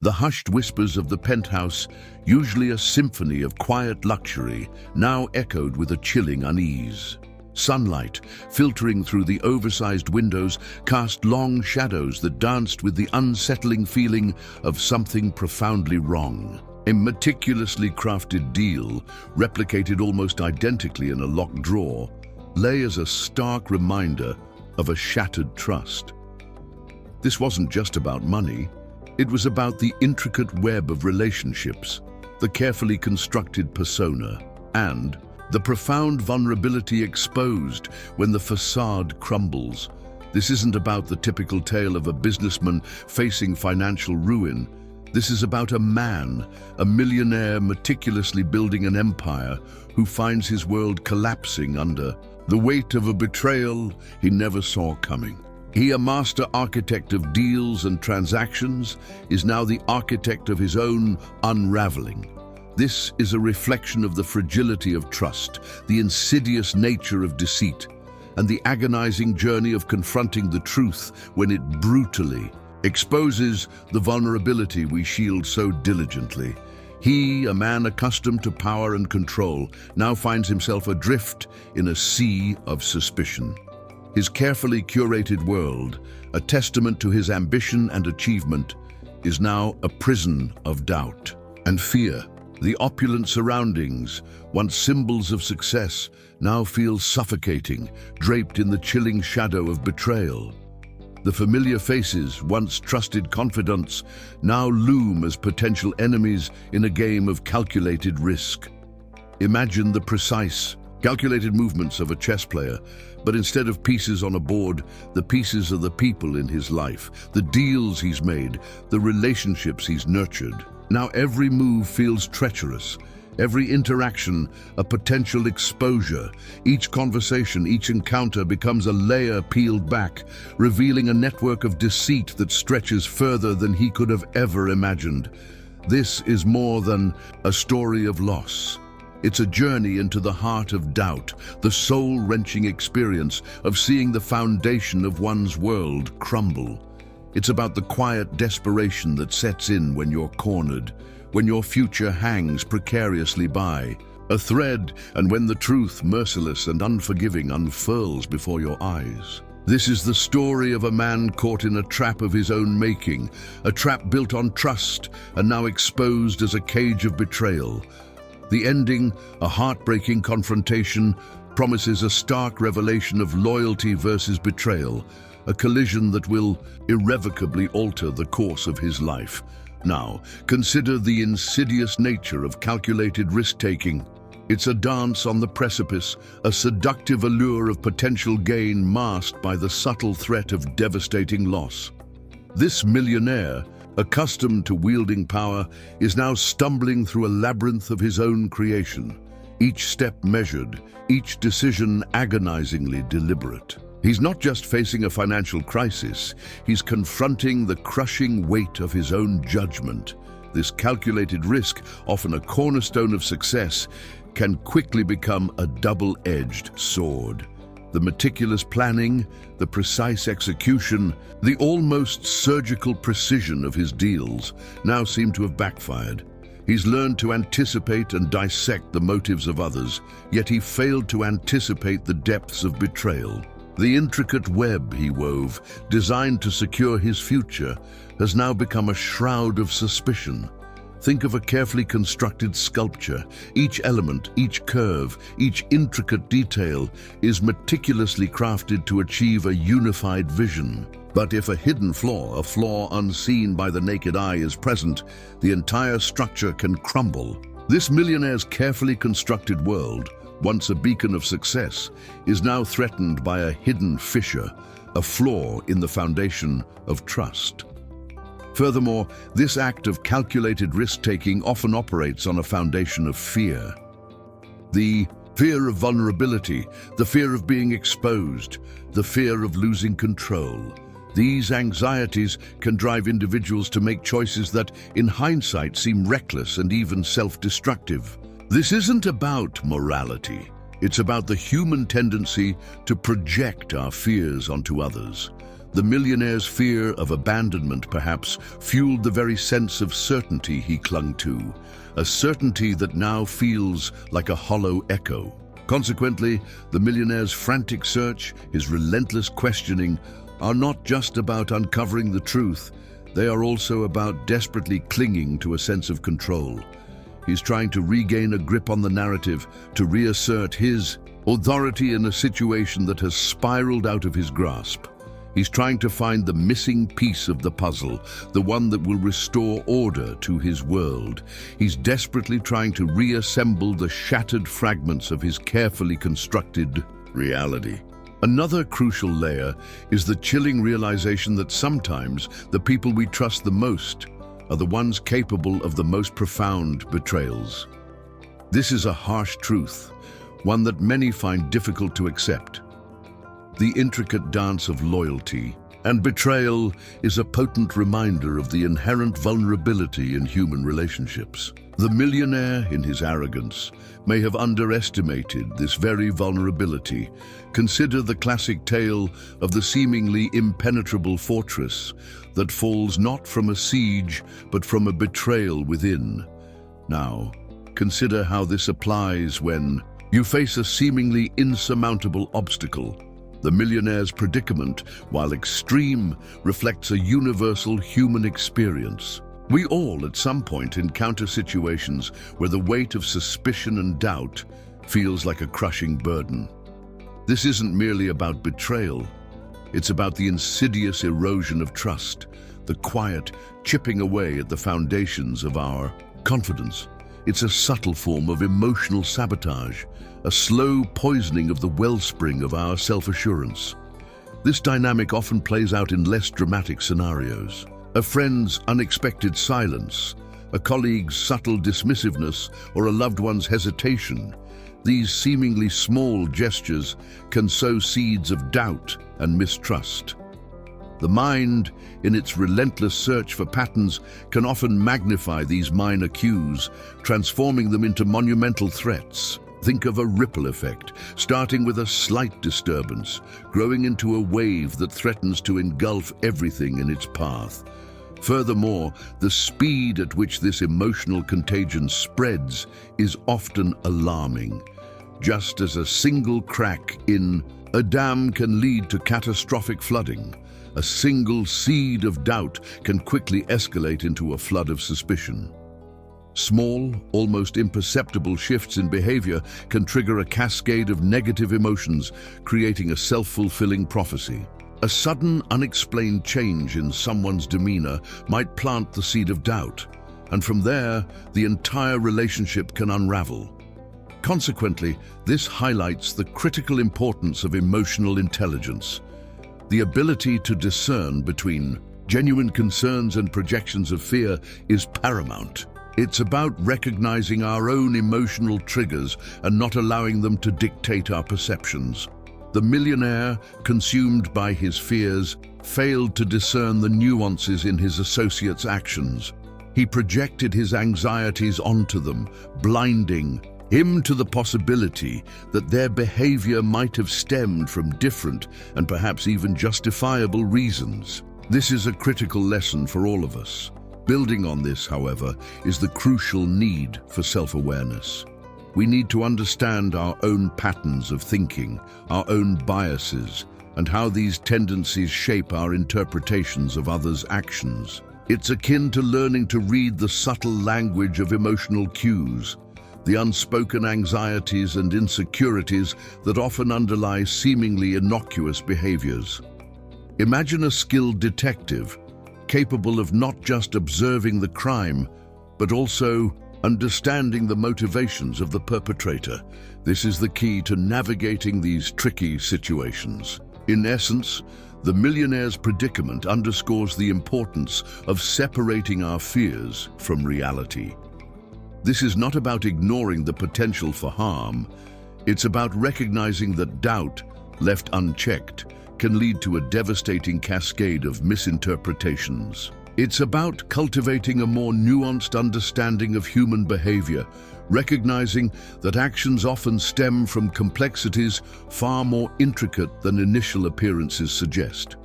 The hushed whispers of the penthouse, usually a symphony of quiet luxury, now echoed with a chilling unease. Sunlight, filtering through the oversized windows, cast long shadows that danced with the unsettling feeling of something profoundly wrong. A meticulously crafted deal, replicated almost identically in a locked drawer, lay as a stark reminder of a shattered trust. This wasn't just about money. It was about the intricate web of relationships, the carefully constructed persona, and the profound vulnerability exposed when the facade crumbles. This isn't about the typical tale of a businessman facing financial ruin. This is about a man, a millionaire meticulously building an empire who finds his world collapsing under the weight of a betrayal he never saw coming. He, a master architect of deals and transactions, is now the architect of his own unraveling. This is a reflection of the fragility of trust, the insidious nature of deceit, and the agonizing journey of confronting the truth when it brutally exposes the vulnerability we shield so diligently. He, a man accustomed to power and control, now finds himself adrift in a sea of suspicion. His carefully curated world, a testament to his ambition and achievement, is now a prison of doubt and fear. The opulent surroundings, once symbols of success, now feel suffocating, draped in the chilling shadow of betrayal. The familiar faces, once trusted confidants, now loom as potential enemies in a game of calculated risk. Imagine the precise, calculated movements of a chess player, but instead of pieces on a board, the pieces are the people in his life, the deals he's made, the relationships he's nurtured. Now every move feels treacherous, every interaction a potential exposure. Each conversation, each encounter becomes a layer peeled back, revealing a network of deceit that stretches further than he could have ever imagined. This is more than a story of loss. It's a journey into the heart of doubt, the soul-wrenching experience of seeing the foundation of one's world crumble. It's about the quiet desperation that sets in when you're cornered, when your future hangs precariously by a thread, and when the truth, merciless and unforgiving, unfurls before your eyes. This is the story of a man caught in a trap of his own making, a trap built on trust and now exposed as a cage of betrayal. The ending, a heartbreaking confrontation, promises a stark revelation of loyalty versus betrayal, a collision that will irrevocably alter the course of his life. Now, consider the insidious nature of calculated risk-taking. It's a dance on the precipice, a seductive allure of potential gain masked by the subtle threat of devastating loss. This millionaire, accustomed to wielding power, is now stumbling through a labyrinth of his own creation, each step measured, each decision agonizingly deliberate. He's not just facing a financial crisis, he's confronting the crushing weight of his own judgment. This calculated risk, often a cornerstone of success, can quickly become a double-edged sword. The meticulous planning, the precise execution, the almost surgical precision of his deals now seem to have backfired. He's learned to anticipate and dissect the motives of others, yet he failed to anticipate the depths of betrayal. The intricate web he wove, designed to secure his future, has now become a shroud of suspicion. Think of a carefully constructed sculpture. Each element, each curve, each intricate detail is meticulously crafted to achieve a unified vision. But if a hidden flaw, a flaw unseen by the naked eye, is present, the entire structure can crumble. This millionaire's carefully constructed world, once a beacon of success, is now threatened by a hidden fissure, a flaw in the foundation of trust. Furthermore, this act of calculated risk-taking often operates on a foundation of fear. The fear of vulnerability, the fear of being exposed, the fear of losing control. These anxieties can drive individuals to make choices that, in hindsight, seem reckless and even self-destructive. This isn't about morality. It's about the human tendency to project our fears onto others. The millionaire's fear of abandonment perhaps fueled the very sense of certainty he clung to, a certainty that now feels like a hollow echo. Consequently, the millionaire's frantic search, his relentless questioning, are not just about uncovering the truth, they are also about desperately clinging to a sense of control. He's trying to regain a grip on the narrative, to reassert his authority in a situation that has spiraled out of his grasp. He's trying to find the missing piece of the puzzle, the one that will restore order to his world. He's desperately trying to reassemble the shattered fragments of his carefully constructed reality. Another crucial layer is the chilling realization that sometimes the people we trust the most are the ones capable of the most profound betrayals. This is a harsh truth, one that many find difficult to accept. The intricate dance of loyalty and betrayal is a potent reminder of the inherent vulnerability in human relationships. The millionaire, in his arrogance, may have underestimated this very vulnerability. Consider the classic tale of the seemingly impenetrable fortress that falls not from a siege, but from a betrayal within. Now, consider how this applies when you face a seemingly insurmountable obstacle. The millionaire's predicament, while extreme, reflects a universal human experience. We all, at some point, encounter situations where the weight of suspicion and doubt feels like a crushing burden. This isn't merely about betrayal. It's about the insidious erosion of trust, the quiet chipping away at the foundations of our confidence. It's a subtle form of emotional sabotage, a slow poisoning of the wellspring of our self-assurance. This dynamic often plays out in less dramatic scenarios. A friend's unexpected silence, a colleague's subtle dismissiveness, or a loved one's hesitation. These seemingly small gestures can sow seeds of doubt and mistrust. The mind, in its relentless search for patterns, can often magnify these minor cues, transforming them into monumental threats. Think of a ripple effect, starting with a slight disturbance, growing into a wave that threatens to engulf everything in its path. Furthermore, the speed at which this emotional contagion spreads is often alarming. Just as a single crack in a dam can lead to catastrophic flooding, a single seed of doubt can quickly escalate into a flood of suspicion. Small, almost imperceptible shifts in behavior can trigger a cascade of negative emotions, creating a self-fulfilling prophecy. A sudden, unexplained change in someone's demeanor might plant the seed of doubt, and from there, the entire relationship can unravel. Consequently, this highlights the critical importance of emotional intelligence. The ability to discern between genuine concerns and projections of fear is paramount. It's about recognizing our own emotional triggers and not allowing them to dictate our perceptions. The millionaire, consumed by his fears, failed to discern the nuances in his associates' actions. He projected his anxieties onto them, blinding him to the possibility that their behavior might have stemmed from different and perhaps even justifiable reasons. This is a critical lesson for all of us. Building on this, however, is the crucial need for self-awareness. We need to understand our own patterns of thinking, our own biases, and how these tendencies shape our interpretations of others' actions. It's akin to learning to read the subtle language of emotional cues, the unspoken anxieties and insecurities that often underlie seemingly innocuous behaviors. Imagine a skilled detective, capable of not just observing the crime, but also understanding the motivations of the perpetrator. This is the key to navigating these tricky situations. In essence, the millionaire's predicament underscores the importance of separating our fears from reality. This is not about ignoring the potential for harm. It's about recognizing that doubt, left unchecked, can lead to a devastating cascade of misinterpretations. It's about cultivating a more nuanced understanding of human behavior, recognizing that actions often stem from complexities far more intricate than initial appearances suggest.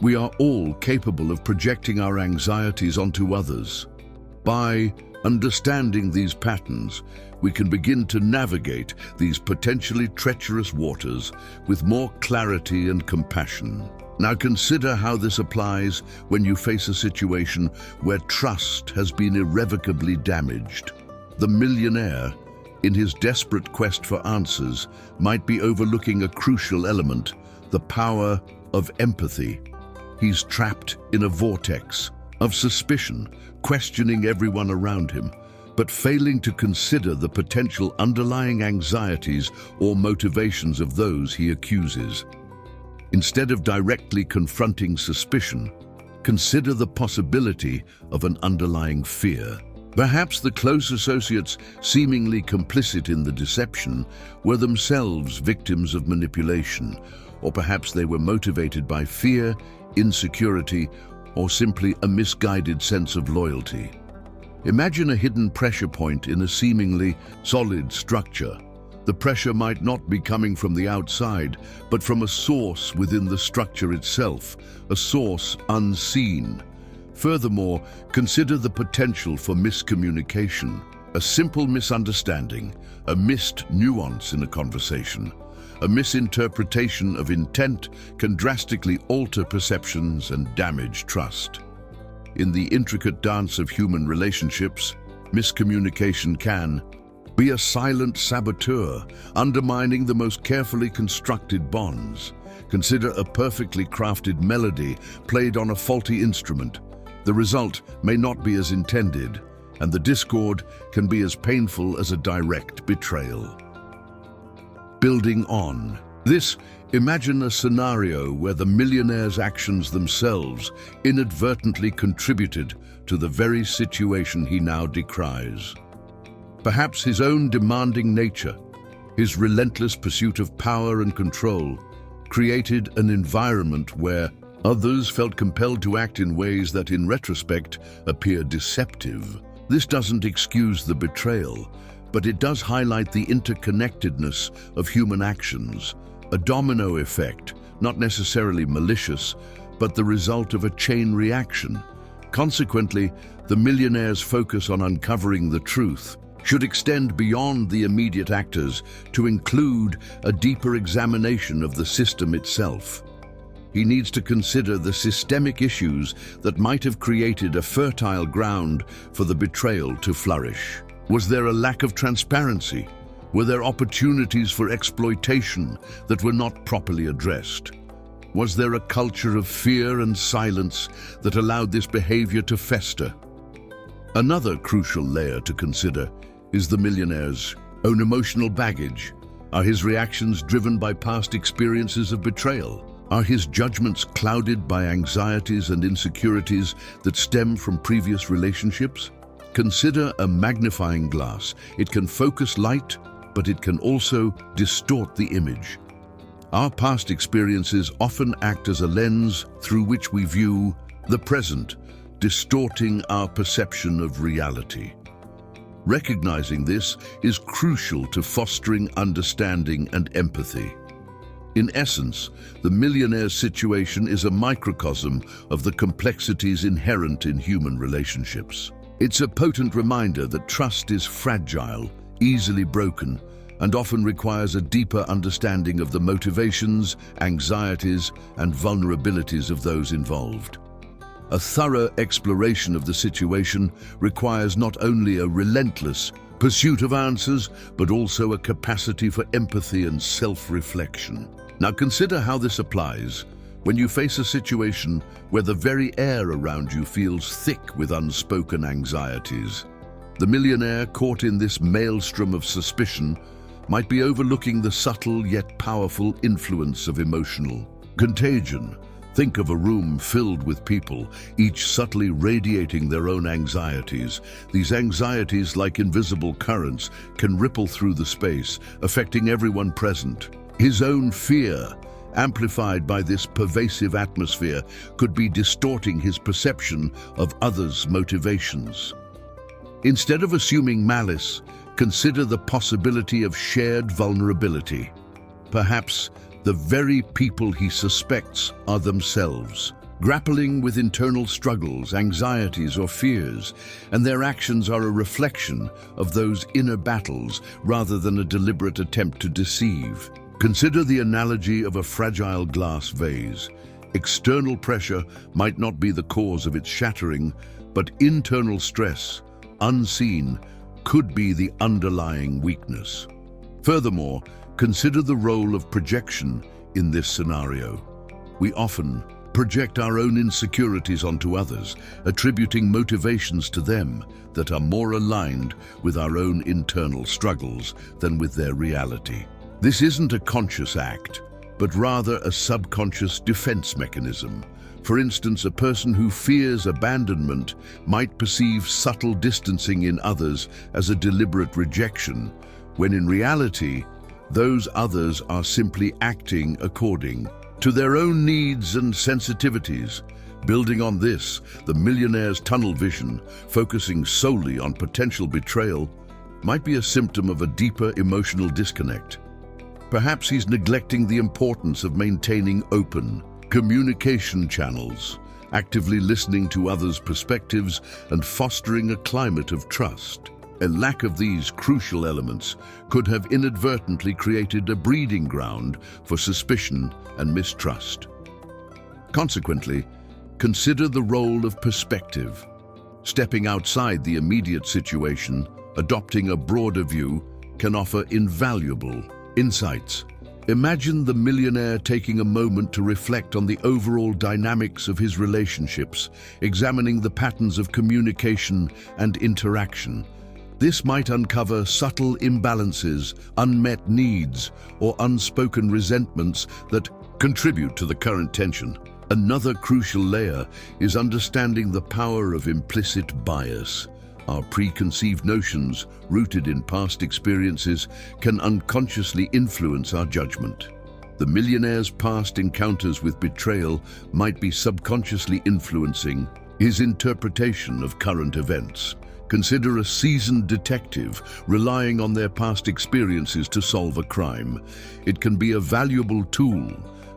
We are all capable of projecting our anxieties onto others. By understanding these patterns, we can begin to navigate these potentially treacherous waters with more clarity and compassion. Now consider how this applies when you face a situation where trust has been irrevocably damaged. The millionaire, in his desperate quest for answers, might be overlooking a crucial element, the power of empathy. He's trapped in a vortex of suspicion, questioning everyone around him, but failing to consider the potential underlying anxieties or motivations of those he accuses. Instead of directly confronting suspicion, consider the possibility of an underlying fear. Perhaps the close associates seemingly complicit in the deception were themselves victims of manipulation, or perhaps they were motivated by fear, insecurity, or simply a misguided sense of loyalty. Imagine a hidden pressure point in a seemingly solid structure. The pressure might not be coming from the outside, but from a source within the structure itself, a source unseen. Furthermore, consider the potential for miscommunication. A simple misunderstanding, a missed nuance in a conversation, a misinterpretation of intent can drastically alter perceptions and damage trust. In the intricate dance of human relationships, miscommunication can be a silent saboteur, undermining the most carefully constructed bonds. Consider a perfectly crafted melody played on a faulty instrument. The result may not be as intended, and the discord can be as painful as a direct betrayal. Building on this, imagine a scenario where the millionaire's actions themselves inadvertently contributed to the very situation he now decries. Perhaps his own demanding nature, his relentless pursuit of power and control, created an environment where others felt compelled to act in ways that in retrospect appear deceptive. This doesn't excuse the betrayal, but it does highlight the interconnectedness of human actions, a domino effect, not necessarily malicious, but the result of a chain reaction. Consequently, the millionaire's focus on uncovering the truth should extend beyond the immediate actors to include a deeper examination of the system itself. He needs to consider the systemic issues that might have created a fertile ground for the betrayal to flourish. Was there a lack of transparency? Were there opportunities for exploitation that were not properly addressed? Was there a culture of fear and silence that allowed this behavior to fester? Another crucial layer to consider is the millionaire's own emotional baggage. Are his reactions driven by past experiences of betrayal? Are his judgments clouded by anxieties and insecurities that stem from previous relationships? Consider a magnifying glass. It can focus light, but it can also distort the image. Our past experiences often act as a lens through which we view the present, distorting our perception of reality. Recognizing this is crucial to fostering understanding and empathy. In essence, the millionaire's situation is a microcosm of the complexities inherent in human relationships. It's a potent reminder that trust is fragile, easily broken, and often requires a deeper understanding of the motivations, anxieties, and vulnerabilities of those involved. A thorough exploration of the situation requires not only a relentless pursuit of answers, but also a capacity for empathy and self-reflection. Now consider how this applies when you face a situation where the very air around you feels thick with unspoken anxieties. The millionaire, caught in this maelstrom of suspicion, might be overlooking the subtle yet powerful influence of emotional contagion. Think of a room filled with people, each subtly radiating their own anxieties. These anxieties, like invisible currents, can ripple through the space, affecting everyone present. His own fear, amplified by this pervasive atmosphere, could be distorting his perception of others' motivations. Instead of assuming malice, consider the possibility of shared vulnerability. Perhaps the very people he suspects are themselves grappling with internal struggles, anxieties, or fears, and their actions are a reflection of those inner battles rather than a deliberate attempt to deceive. Consider the analogy of a fragile glass vase. External pressure might not be the cause of its shattering, but internal stress, unseen, could be the underlying weakness. Furthermore, consider the role of projection in this scenario. We often project our own insecurities onto others, attributing motivations to them that are more aligned with our own internal struggles than with their reality. This isn't a conscious act, but rather a subconscious defense mechanism. For instance, a person who fears abandonment might perceive subtle distancing in others as a deliberate rejection, when in reality, those others are simply acting according to their own needs and sensitivities. Building on this, the millionaire's tunnel vision, focusing solely on potential betrayal, might be a symptom of a deeper emotional disconnect. Perhaps he's neglecting the importance of maintaining open communication channels, actively listening to others' perspectives, and fostering a climate of trust. A lack of these crucial elements could have inadvertently created a breeding ground for suspicion and mistrust. Consequently, consider the role of perspective. Stepping outside the immediate situation, adopting a broader view, can offer invaluable insights. Imagine the millionaire taking a moment to reflect on the overall dynamics of his relationships, examining the patterns of communication and interaction. This might uncover subtle imbalances, unmet needs, or unspoken resentments that contribute to the current tension. Another crucial layer is understanding the power of implicit bias. Our preconceived notions, rooted in past experiences, can unconsciously influence our judgment. The millionaire's past encounters with betrayal might be subconsciously influencing his interpretation of current events. Consider a seasoned detective relying on their past experiences to solve a crime. It can be a valuable tool,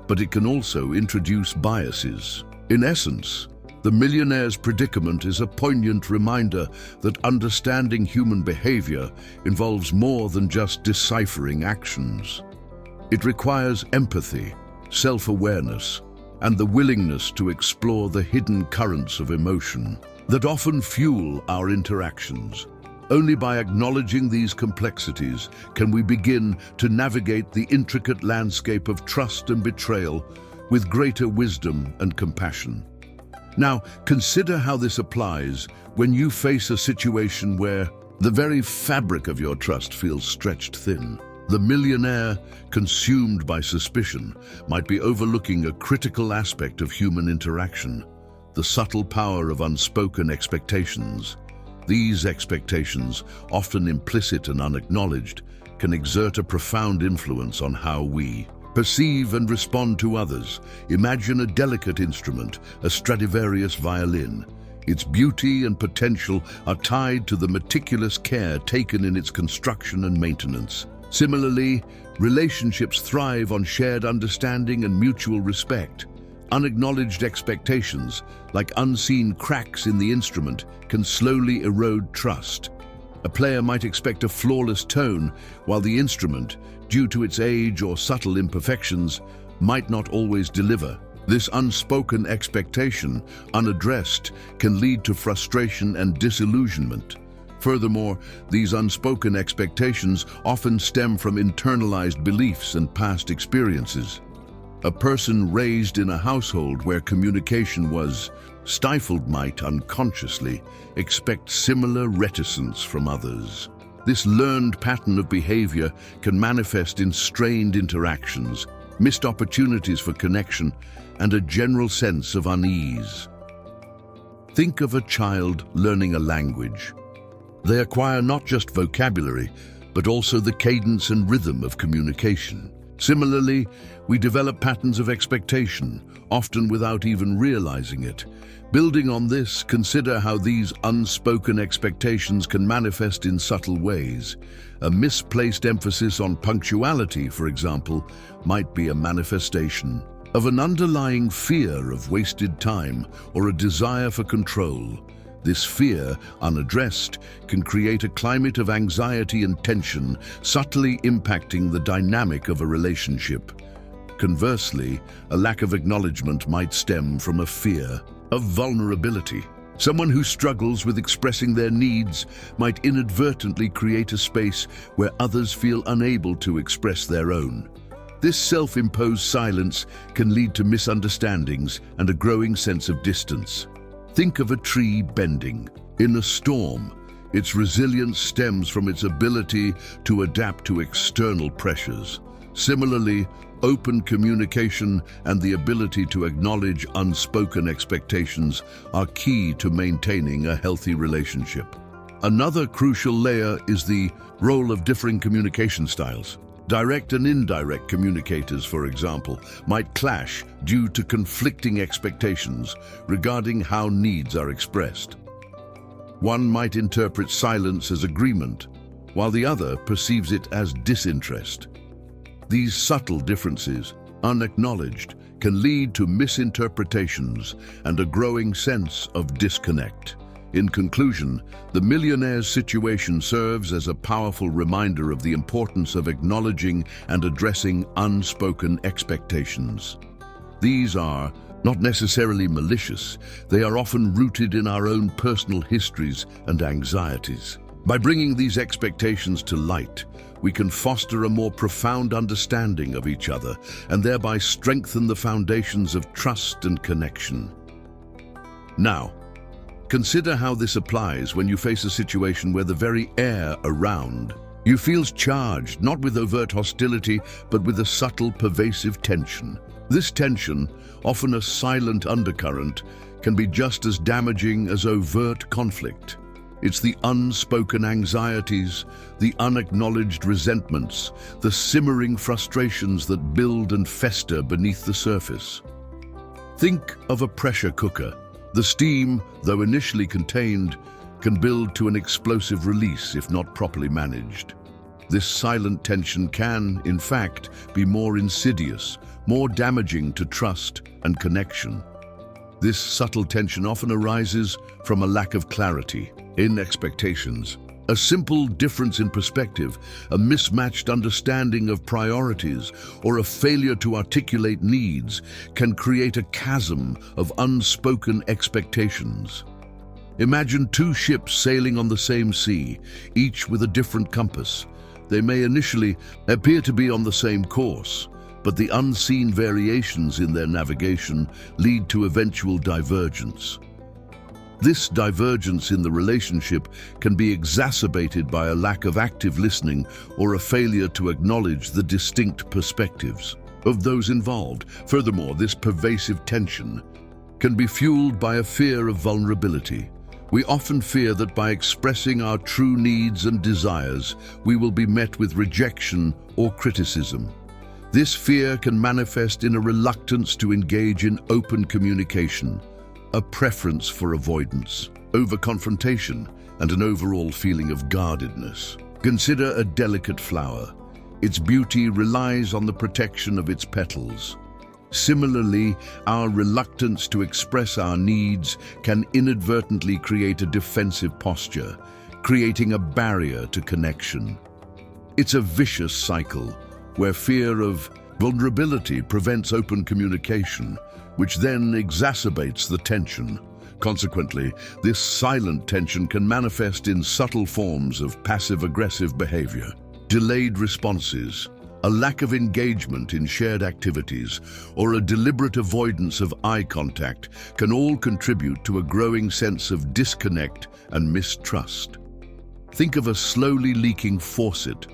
but it can also introduce biases. In essence, the millionaire's predicament is a poignant reminder that understanding human behavior involves more than just deciphering actions. It requires empathy, self-awareness, and the willingness to explore the hidden currents of emotion that often fuel our interactions. Only by acknowledging these complexities can we begin to navigate the intricate landscape of trust and betrayal with greater wisdom and compassion. Now, consider how this applies when you face a situation where the very fabric of your trust feels stretched thin. The millionaire, consumed by suspicion, might be overlooking a critical aspect of human interaction: the subtle power of unspoken expectations. These expectations, often implicit and unacknowledged, can exert a profound influence on how we perceive and respond to others. Imagine a delicate instrument, a Stradivarius violin. Its beauty and potential are tied to the meticulous care taken in its construction and maintenance. Similarly, relationships thrive on shared understanding and mutual respect. Unacknowledged expectations, like unseen cracks in the instrument, can slowly erode trust. A player might expect a flawless tone, while the instrument, due to its age or subtle imperfections, might not always deliver. This unspoken expectation, unaddressed, can lead to frustration and disillusionment. Furthermore, these unspoken expectations often stem from internalized beliefs and past experiences. A person raised in a household where communication was stifled might unconsciously expect similar reticence from others. This learned pattern of behavior can manifest in strained interactions, missed opportunities for connection, and a general sense of unease. Think of a child learning a language. They acquire not just vocabulary, but also the cadence and rhythm of communication. Similarly, we develop patterns of expectation, often without even realizing it. Building on this, consider how these unspoken expectations can manifest in subtle ways. A misplaced emphasis on punctuality, for example, might be a manifestation of an underlying fear of wasted time or a desire for control. This fear, unaddressed, can create a climate of anxiety and tension, subtly impacting the dynamic of a relationship. Conversely, a lack of acknowledgement might stem from a fear of vulnerability. Someone who struggles with expressing their needs might inadvertently create a space where others feel unable to express their own. This self-imposed silence can lead to misunderstandings and a growing sense of distance. Think of a tree bending. In a storm, its resilience stems from its ability to adapt to external pressures. Similarly, open communication and the ability to acknowledge unspoken expectations are key to maintaining a healthy relationship. Another crucial layer is the role of differing communication styles. Direct and indirect communicators, for example, might clash due to conflicting expectations regarding how needs are expressed. One might interpret silence as agreement, while the other perceives it as disinterest. These subtle differences, unacknowledged, can lead to misinterpretations and a growing sense of disconnect. In conclusion, the Millionaire's situation serves as a powerful reminder of the importance of acknowledging and addressing unspoken expectations. These are not necessarily malicious, they are often rooted in our own personal histories and anxieties. By bringing these expectations to light, we can foster a more profound understanding of each other and thereby strengthen the foundations of trust and connection. Now, consider how this applies when you face a situation where the very air around you feels charged, not with overt hostility, but with a subtle, pervasive tension. This tension, often a silent undercurrent, can be just as damaging as overt conflict. It's the unspoken anxieties, the unacknowledged resentments, the simmering frustrations that build and fester beneath the surface. Think of a pressure cooker. The steam, though initially contained, can build to an explosive release if not properly managed. This silent tension can, in fact, be more insidious, more damaging to trust and connection. This subtle tension often arises from a lack of clarity in expectations. A simple difference in perspective, a mismatched understanding of priorities, or a failure to articulate needs can create a chasm of unspoken expectations. Imagine two ships sailing on the same sea, each with a different compass. They may initially appear to be on the same course, but the unseen variations in their navigation lead to eventual divergence. This divergence in the relationship can be exacerbated by a lack of active listening or a failure to acknowledge the distinct perspectives of those involved. Furthermore, this pervasive tension can be fueled by a fear of vulnerability. We often fear that by expressing our true needs and desires, we will be met with rejection or criticism. This fear can manifest in a reluctance to engage in open communication, a preference for avoidance, over-confrontation, and an overall feeling of guardedness. Consider a delicate flower. Its beauty relies on the protection of its petals. Similarly, our reluctance to express our needs can inadvertently create a defensive posture, creating a barrier to connection. It's a vicious cycle where fear of vulnerability prevents open communication, which then exacerbates the tension. Consequently, this silent tension can manifest in subtle forms of passive-aggressive behavior, delayed responses, a lack of engagement in shared activities, or a deliberate avoidance of eye contact can all contribute to a growing sense of disconnect and mistrust. Think of a slowly leaking faucet.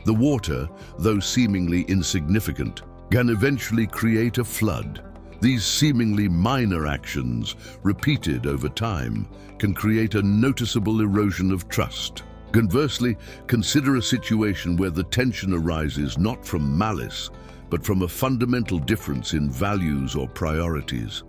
The water, though seemingly insignificant, can eventually create a flood. These seemingly minor actions, repeated over time, can create a noticeable erosion of trust. Conversely, consider a situation where the tension arises not from malice, but from a fundamental difference in values or priorities.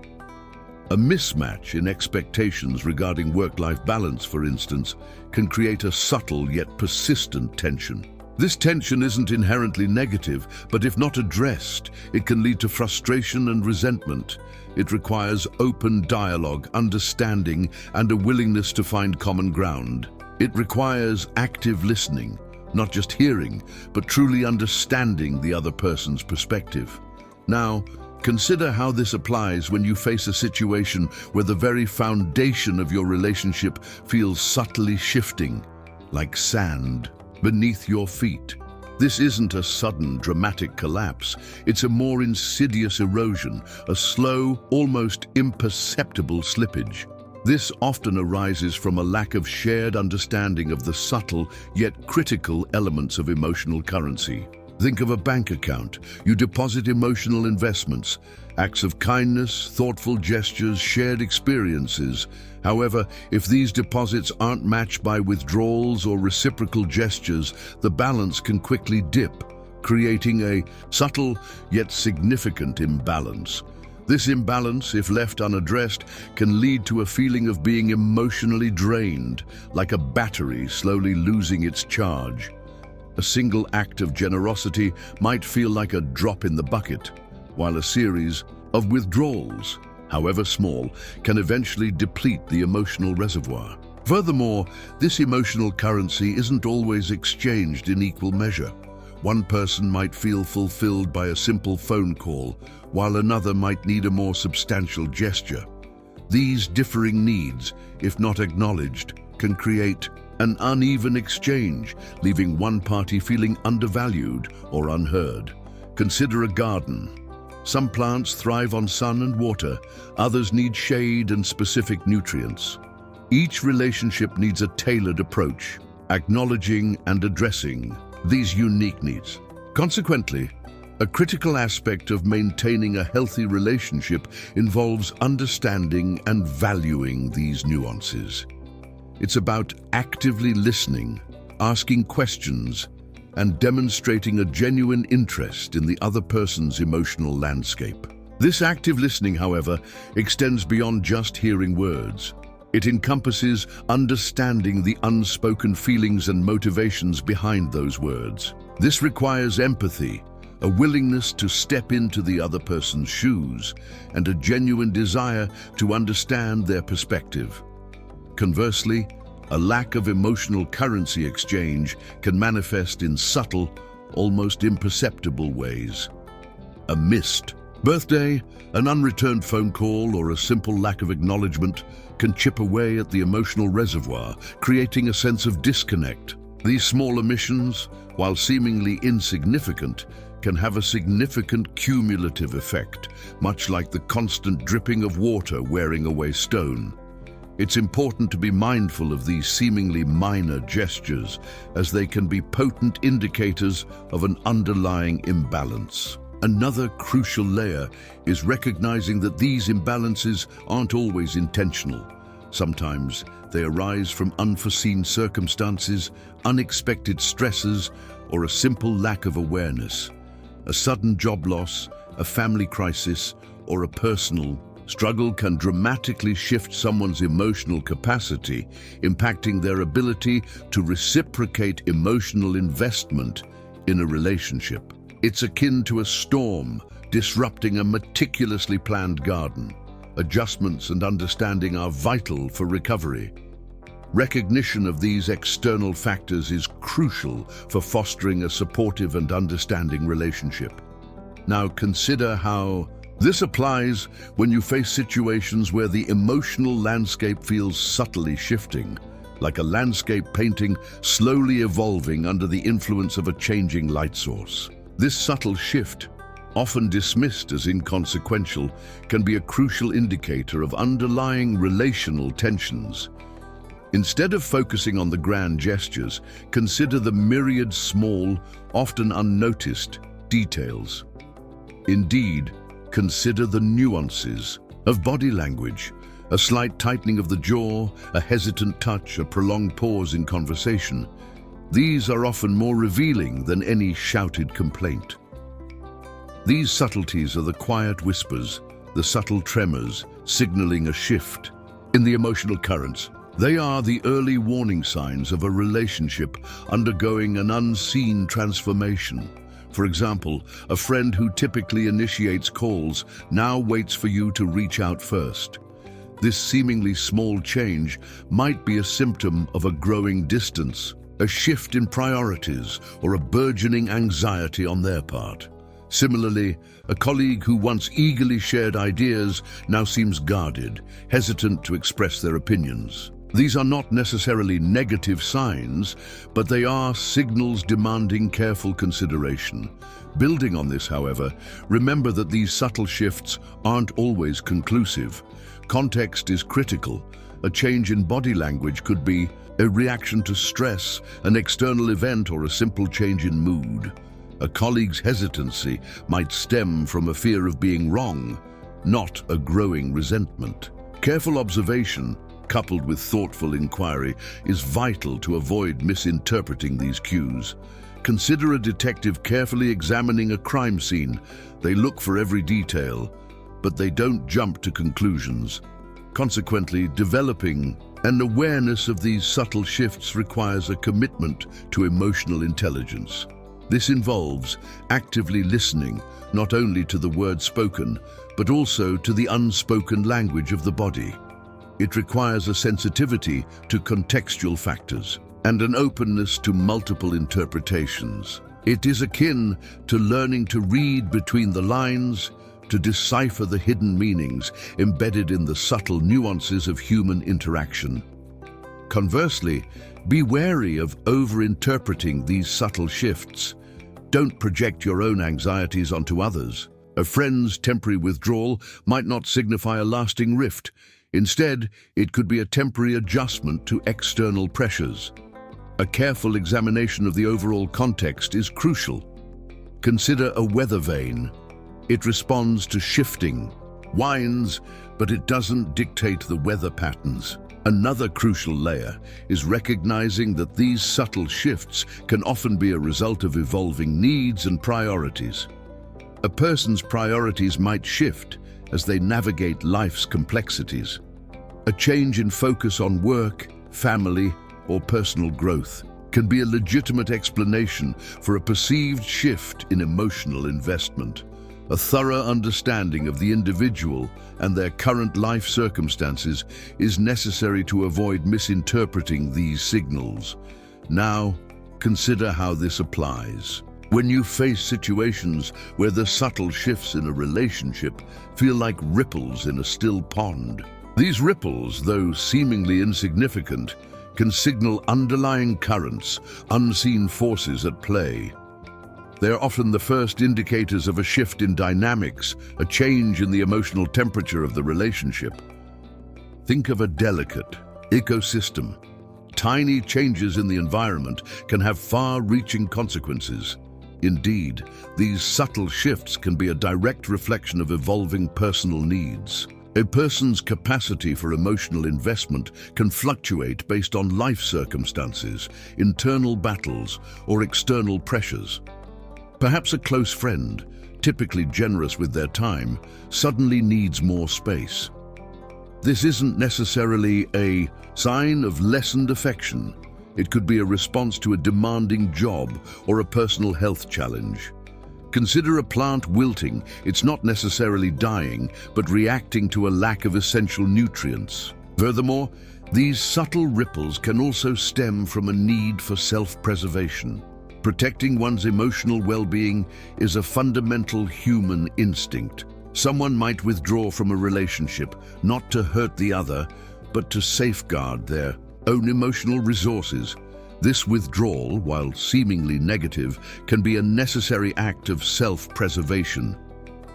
A mismatch in expectations regarding work-life balance, for instance, can create a subtle yet persistent tension. This tension isn't inherently negative, but if not addressed, it can lead to frustration and resentment. It requires open dialogue, understanding, and a willingness to find common ground. It requires active listening, not just hearing, but truly understanding the other person's perspective. Now, consider how this applies when you face a situation where the very foundation of your relationship feels subtly shifting, like sand beneath your feet. This isn't a sudden, dramatic collapse. It's a more insidious erosion, a slow, almost imperceptible slippage. This often arises from a lack of shared understanding of the subtle, yet critical elements of emotional currency. Think of a bank account. You deposit emotional investments, acts of kindness, thoughtful gestures, shared experiences. However, if these deposits aren't matched by withdrawals or reciprocal gestures, the balance can quickly dip, creating a subtle yet significant imbalance. This imbalance, if left unaddressed, can lead to a feeling of being emotionally drained, like a battery slowly losing its charge. A single act of generosity might feel like a drop in the bucket, while a series of withdrawals, however small, can eventually deplete the emotional reservoir. Furthermore, this emotional currency isn't always exchanged in equal measure. One person might feel fulfilled by a simple phone call, while another might need a more substantial gesture. These differing needs, if not acknowledged, can create an uneven exchange, leaving one party feeling undervalued or unheard. Consider a garden. Some plants thrive on sun and water, others need shade and specific nutrients. Each relationship needs a tailored approach, acknowledging and addressing these unique needs. Consequently, a critical aspect of maintaining a healthy relationship involves understanding and valuing these nuances. It's about actively listening, asking questions, and demonstrating a genuine interest in the other person's emotional landscape. This active listening, however, extends beyond just hearing words. It encompasses understanding the unspoken feelings and motivations behind those words. This requires empathy, a willingness to step into the other person's shoes, and a genuine desire to understand their perspective. Conversely, a lack of emotional currency exchange can manifest in subtle, almost imperceptible ways. A missed birthday, an unreturned phone call, or a simple lack of acknowledgement can chip away at the emotional reservoir, creating a sense of disconnect. These small omissions, while seemingly insignificant, can have a significant cumulative effect, much like the constant dripping of water wearing away stone. It's important to be mindful of these seemingly minor gestures, as they can be potent indicators of an underlying imbalance. Another crucial layer is recognizing that these imbalances aren't always intentional. Sometimes they arise from unforeseen circumstances, unexpected stresses, or a simple lack of awareness. A sudden job loss, a family crisis, or a personal struggle can dramatically shift someone's emotional capacity, impacting their ability to reciprocate emotional investment in a relationship. It's akin to a storm disrupting a meticulously planned garden. Adjustments and understanding are vital for recovery. Recognition of these external factors is crucial for fostering a supportive and understanding relationship. Now consider how this applies when you face situations where the emotional landscape feels subtly shifting, like a landscape painting slowly evolving under the influence of a changing light source. This subtle shift, often dismissed as inconsequential, can be a crucial indicator of underlying relational tensions. Instead of focusing on the grand gestures, consider the myriad small, often unnoticed details. Indeed, consider the nuances of body language, a slight tightening of the jaw, a hesitant touch, a prolonged pause in conversation. These are often more revealing than any shouted complaint. These subtleties are the quiet whispers, the subtle tremors, signaling a shift in the emotional currents. They are the early warning signs of a relationship undergoing an unseen transformation. For example, a friend who typically initiates calls now waits for you to reach out first. This seemingly small change might be a symptom of a growing distance, a shift in priorities, or a burgeoning anxiety on their part. Similarly, a colleague who once eagerly shared ideas now seems guarded, hesitant to express their opinions. These are not necessarily negative signs, but they are signals demanding careful consideration. Building on this, however, remember that these subtle shifts aren't always conclusive. Context is critical. A change in body language could be a reaction to stress, an external event, or a simple change in mood. A colleague's hesitancy might stem from a fear of being wrong, not a growing resentment. Careful observation, coupled with thoughtful inquiry, is vital to avoid misinterpreting these cues. Consider a detective carefully examining a crime scene. They look for every detail, but they don't jump to conclusions. Consequently, developing an awareness of these subtle shifts requires a commitment to emotional intelligence. This involves actively listening not only to the words spoken, but also to the unspoken language of the body. It requires a sensitivity to contextual factors and an openness to multiple interpretations. It is akin to learning to read between the lines, to decipher the hidden meanings embedded in the subtle nuances of human interaction. Conversely, be wary of over-interpreting these subtle shifts. Don't project your own anxieties onto others. A friend's temporary withdrawal might not signify a lasting rift. Instead, it could be a temporary adjustment to external pressures. A careful examination of the overall context is crucial. Consider a weather vane. It responds to shifting, winds, but it doesn't dictate the weather patterns. Another crucial layer is recognizing that these subtle shifts can often be a result of evolving needs and priorities. A person's priorities might shift as they navigate life's complexities. A change in focus on work, family, or personal growth can be a legitimate explanation for a perceived shift in emotional investment. A thorough understanding of the individual and their current life circumstances is necessary to avoid misinterpreting these signals. Now, consider how this applies. When you face situations where the subtle shifts in a relationship feel like ripples in a still pond, these ripples, though seemingly insignificant, can signal underlying currents, unseen forces at play. They are often the first indicators of a shift in dynamics, a change in the emotional temperature of the relationship. Think of a delicate ecosystem. Tiny changes in the environment can have far-reaching consequences. Indeed, these subtle shifts can be a direct reflection of evolving personal needs. A person's capacity for emotional investment can fluctuate based on life circumstances, internal battles, or external pressures. Perhaps a close friend, typically generous with their time, suddenly needs more space. This isn't necessarily a sign of lessened affection. It could be a response to a demanding job or a personal health challenge. Consider a plant wilting. It's not necessarily dying, but reacting to a lack of essential nutrients. Furthermore, these subtle ripples can also stem from a need for self-preservation. Protecting one's emotional well-being is a fundamental human instinct. Someone might withdraw from a relationship, not to hurt the other, but to safeguard their own emotional resources. This withdrawal, while seemingly negative, can be a necessary act of self-preservation.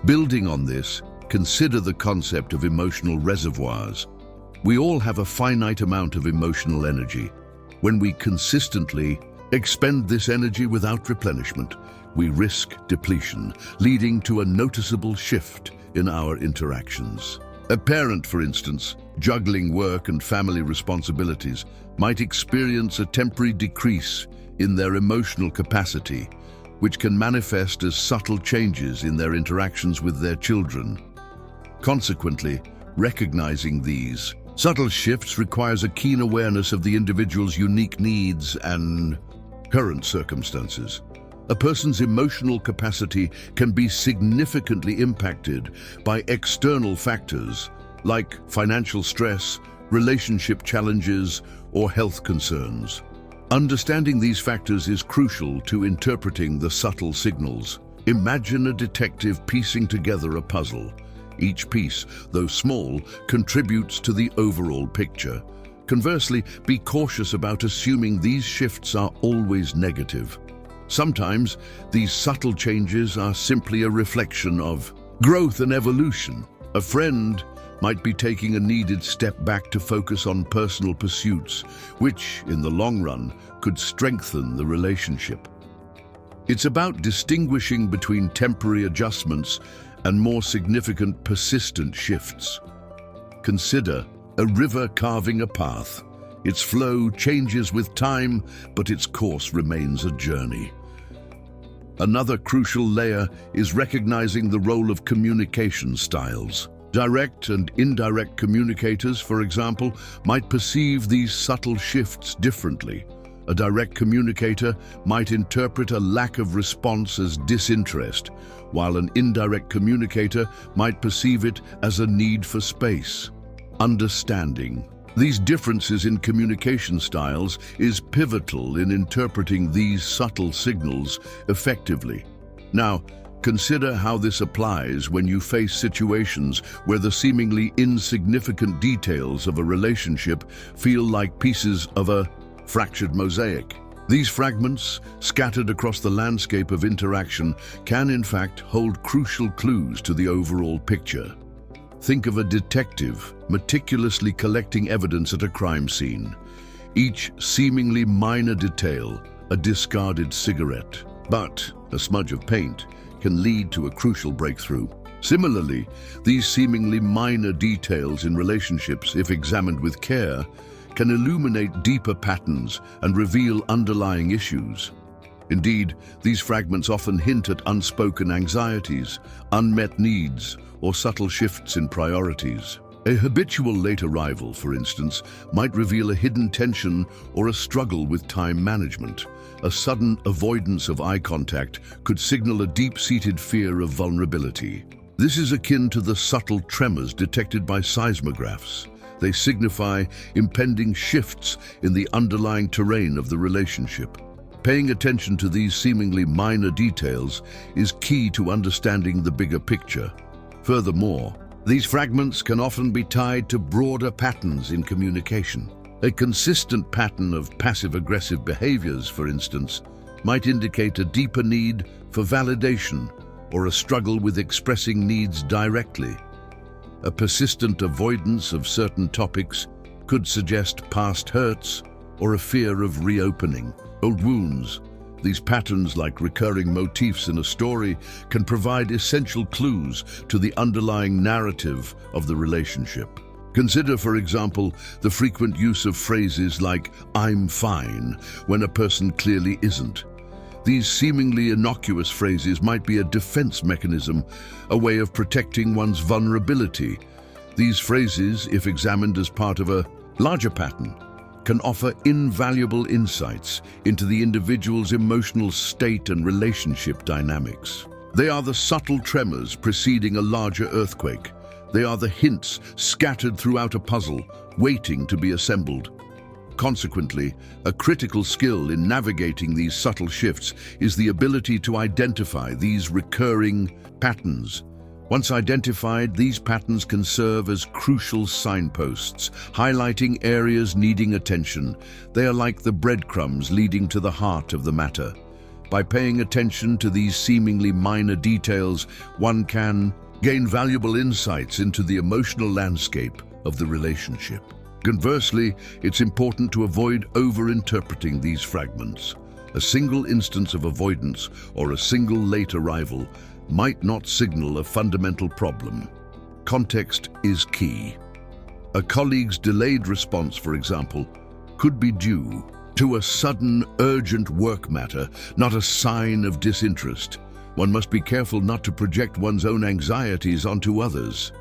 Building on this, consider the concept of emotional reservoirs. We all have a finite amount of emotional energy. When we consistently expend this energy without replenishment, we risk depletion, leading to a noticeable shift in our interactions. A parent, for instance, juggling work and family responsibilities, might experience a temporary decrease in their emotional capacity, which can manifest as subtle changes in their interactions with their children. Consequently, recognizing these Subtle shifts requires a keen awareness of the individual's unique needs and current circumstances. A person's emotional capacity can be significantly impacted by external factors like financial stress, relationship challenges, or health concerns. Understanding these factors is crucial to interpreting the subtle signals. Imagine a detective piecing together a puzzle. Each piece, though small, contributes to the overall picture. Conversely, be cautious about assuming these shifts are always negative. Sometimes, these subtle changes are simply a reflection of growth and evolution. A friend might be taking a needed step back to focus on personal pursuits, which, in the long run, could strengthen the relationship. It's about distinguishing between temporary adjustments and more significant persistent shifts. Consider a river carving a path. Its flow changes with time, but its course remains a journey. Another crucial layer is recognizing the role of communication styles. Direct and indirect communicators, for example, might perceive these subtle shifts differently. A direct communicator might interpret a lack of response as disinterest, while an indirect communicator might perceive it as a need for space. Understanding these differences in communication styles is pivotal in interpreting these subtle signals effectively. Now, consider how this applies when you face situations where the seemingly insignificant details of a relationship feel like pieces of a fractured mosaic. These fragments, scattered across the landscape of interaction, can in fact hold crucial clues to the overall picture. Think of a detective meticulously collecting evidence at a crime scene. Each seemingly minor detail, a discarded cigarette, but a smudge of paint, can lead to a crucial breakthrough. Similarly, these seemingly minor details in relationships, if examined with care, can illuminate deeper patterns and reveal underlying issues. Indeed, these fragments often hint at unspoken anxieties, unmet needs, or subtle shifts in priorities. A habitual late arrival, for instance, might reveal a hidden tension or a struggle with time management. A sudden avoidance of eye contact could signal a deep-seated fear of vulnerability. This is akin to the subtle tremors detected by seismographs. They signify impending shifts in the underlying terrain of the relationship. Paying attention to these seemingly minor details is key to understanding the bigger picture. Furthermore, these fragments can often be tied to broader patterns in communication. A consistent pattern of passive-aggressive behaviors, for instance, might indicate a deeper need for validation or a struggle with expressing needs directly. A persistent avoidance of certain topics could suggest past hurts or a fear of reopening old wounds. These patterns, like recurring motifs in a story, can provide essential clues to the underlying narrative of the relationship. Consider, for example, the frequent use of phrases like "I'm fine" when a person clearly isn't. These seemingly innocuous phrases might be a defense mechanism, a way of protecting one's vulnerability. These phrases, if examined as part of a larger pattern, can offer invaluable insights into the individual's emotional state and relationship dynamics. They are the subtle tremors preceding a larger earthquake. They are the hints scattered throughout a puzzle, waiting to be assembled. Consequently, a critical skill in navigating these subtle shifts is the ability to identify these recurring patterns. Once identified, these patterns can serve as crucial signposts, highlighting areas needing attention. They are like the breadcrumbs leading to the heart of the matter. By paying attention to these seemingly minor details, one can gain valuable insights into the emotional landscape of the relationship. Conversely, it's important to avoid over-interpreting these fragments. A single instance of avoidance or a single late arrival might not signal a fundamental problem. Context is key. A colleague's delayed response, for example, could be due to a sudden, urgent work matter, not a sign of disinterest. One must be careful not to project one's own anxieties onto others.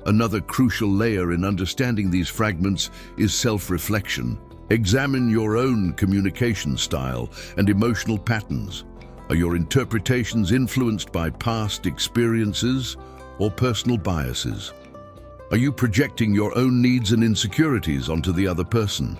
Another crucial layer in understanding these fragments is self-reflection. Examine your own communication style and emotional patterns. Are your interpretations influenced by past experiences or personal biases? Are you projecting your own needs and insecurities onto the other person?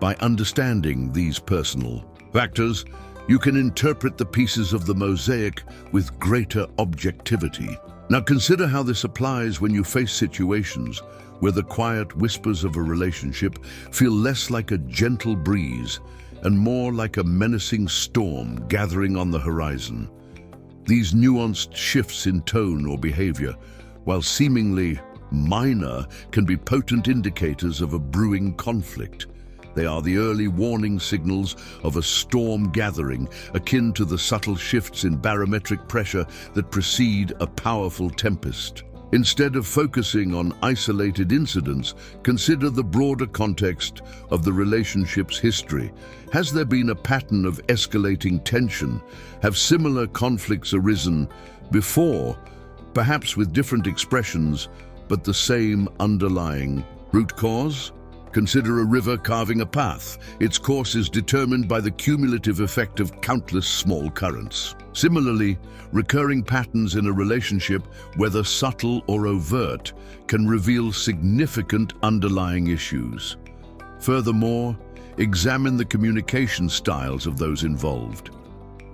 By understanding these personal factors, you can interpret the pieces of the mosaic with greater objectivity. Now consider how this applies when you face situations where the quiet whispers of a relationship feel less like a gentle breeze and more like a menacing storm gathering on the horizon. These nuanced shifts in tone or behavior, while seemingly minor, can be potent indicators of a brewing conflict. They are the early warning signals of a storm gathering, akin to the subtle shifts in barometric pressure that precede a powerful tempest. Instead of focusing on isolated incidents, consider the broader context of the relationship's history. Has there been a pattern of escalating tension? Have similar conflicts arisen before, perhaps with different expressions, but the same underlying root cause? Consider a river carving a path. Its course is determined by the cumulative effect of countless small currents. Similarly, recurring patterns in a relationship, whether subtle or overt, can reveal significant underlying issues. Furthermore, examine the communication styles of those involved.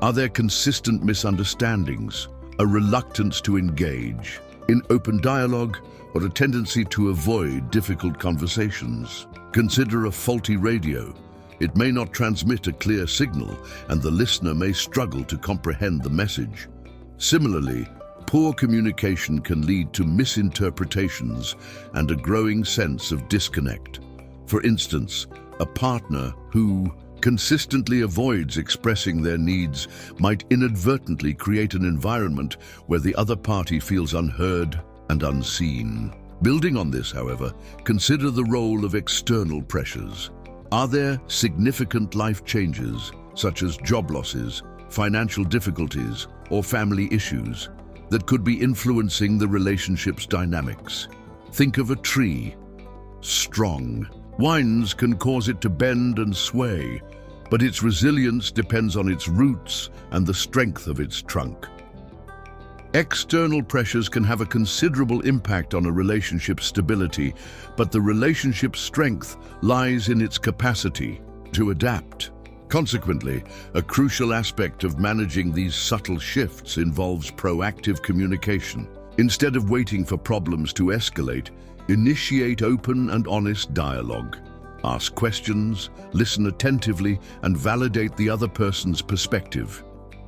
Are there consistent misunderstandings, a reluctance to engage in open dialogue, or a tendency to avoid difficult conversations? Consider a faulty radio. It may not transmit a clear signal, and the listener may struggle to comprehend the message. Similarly, poor communication can lead to misinterpretations and a growing sense of disconnect. For instance, a partner who consistently avoids expressing their needs might inadvertently create an environment where the other party feels unheard and unseen. Building on this, however, consider the role of external pressures. Are there significant life changes, such as job losses, financial difficulties, or family issues, that could be influencing the relationship's dynamics? Think of a tree. Strong winds can cause it to bend and sway, but its resilience depends on its roots and the strength of its trunk. External pressures can have a considerable impact on a relationship's stability, but the relationship's strength lies in its capacity to adapt. Consequently, a crucial aspect of managing these subtle shifts involves proactive communication. Instead of waiting for problems to escalate, initiate open and honest dialogue. Ask questions, listen attentively, and validate the other person's perspective.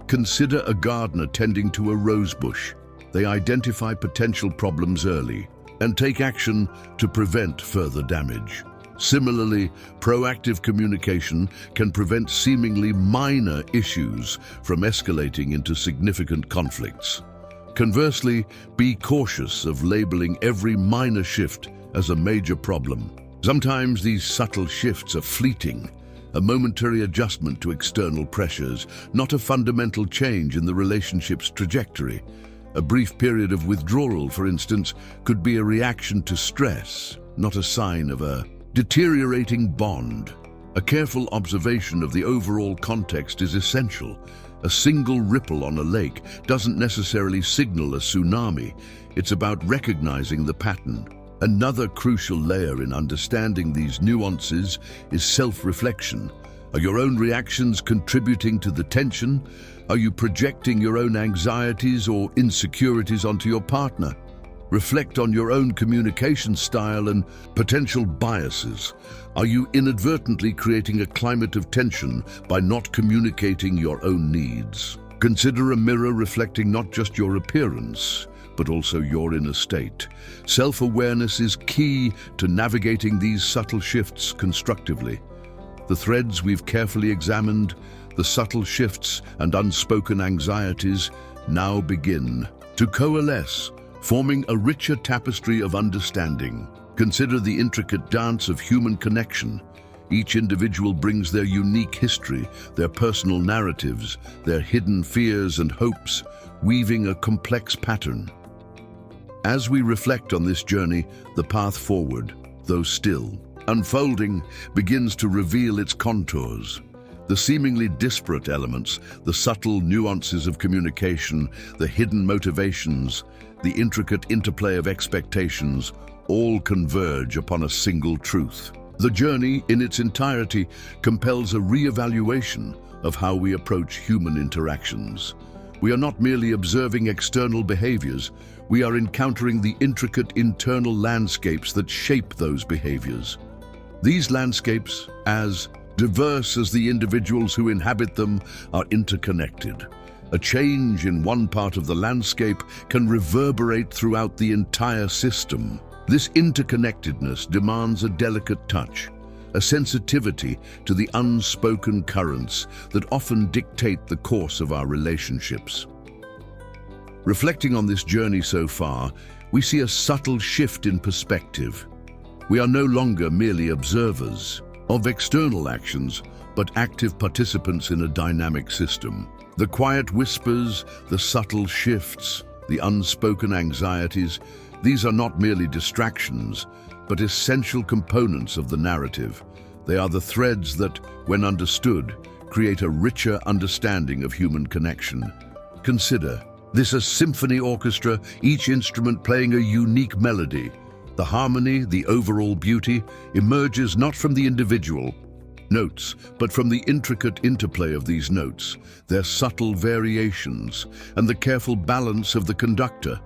Consider a gardener tending to a rose bush. They identify potential problems early and take action to prevent further damage. Similarly, proactive communication can prevent seemingly minor issues from escalating into significant conflicts. Conversely, be cautious of labeling every minor shift as a major problem. Sometimes these subtle shifts are fleeting, a momentary adjustment to external pressures, not a fundamental change in the relationship's trajectory. A brief period of withdrawal, for instance, could be a reaction to stress, not a sign of a deteriorating bond. A careful observation of the overall context is essential. A single ripple on a lake doesn't necessarily signal a tsunami. It's about recognizing the pattern. Another crucial layer in understanding these nuances is self-reflection. Are your own reactions contributing to the tension? Are you projecting your own anxieties or insecurities onto your partner? Reflect on your own communication style and potential biases. Are you inadvertently creating a climate of tension by not communicating your own needs? Consider a mirror reflecting not just your appearance, but also your inner state. Self-awareness is key to navigating these subtle shifts constructively. The threads we've carefully examined, the subtle shifts and unspoken anxieties, now begin to coalesce, forming a richer tapestry of understanding. Consider the intricate dance of human connection. Each individual brings their unique history, their personal narratives, their hidden fears and hopes, weaving a complex pattern. As we reflect on this journey, the path forward, though still unfolding, begins to reveal its contours. The seemingly disparate elements, the subtle nuances of communication, the hidden motivations, the intricate interplay of expectations, all converge upon a single truth. The journey, in its entirety, compels a re-evaluation of how we approach human interactions. We are not merely observing external behaviors, we are encountering the intricate internal landscapes that shape those behaviors. These landscapes, as diverse as the individuals who inhabit them, are interconnected. A change in one part of the landscape can reverberate throughout the entire system. This interconnectedness demands a delicate touch, a sensitivity to the unspoken currents that often dictate the course of our relationships. Reflecting on this journey so far, we see a subtle shift in perspective. We are no longer merely observers of external actions, but active participants in a dynamic system. The quiet whispers, the subtle shifts, the unspoken anxieties, these are not merely distractions, but essential components of the narrative. They are the threads that, when understood, create a richer understanding of human connection. Consider this: a symphony orchestra, each instrument playing a unique melody. The harmony, the overall beauty, emerges not from the individual notes, but from the intricate interplay of these notes, their subtle variations, and the careful balance of the conductor.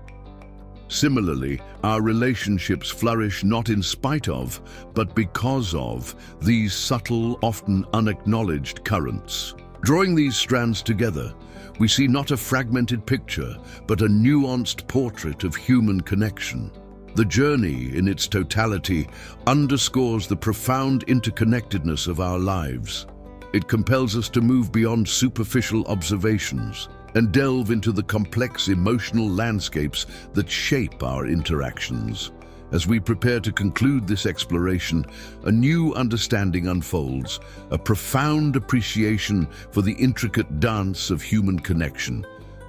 Similarly, our relationships flourish not in spite of, but because of, these subtle, often unacknowledged currents. Drawing these strands together, we see not a fragmented picture, but a nuanced portrait of human connection. The journey, in its totality, underscores the profound interconnectedness of our lives. It compels us to move beyond superficial observations and delve into the complex emotional landscapes that shape our interactions. As we prepare to conclude this exploration, a new understanding unfolds, a profound appreciation for the intricate dance of human connection.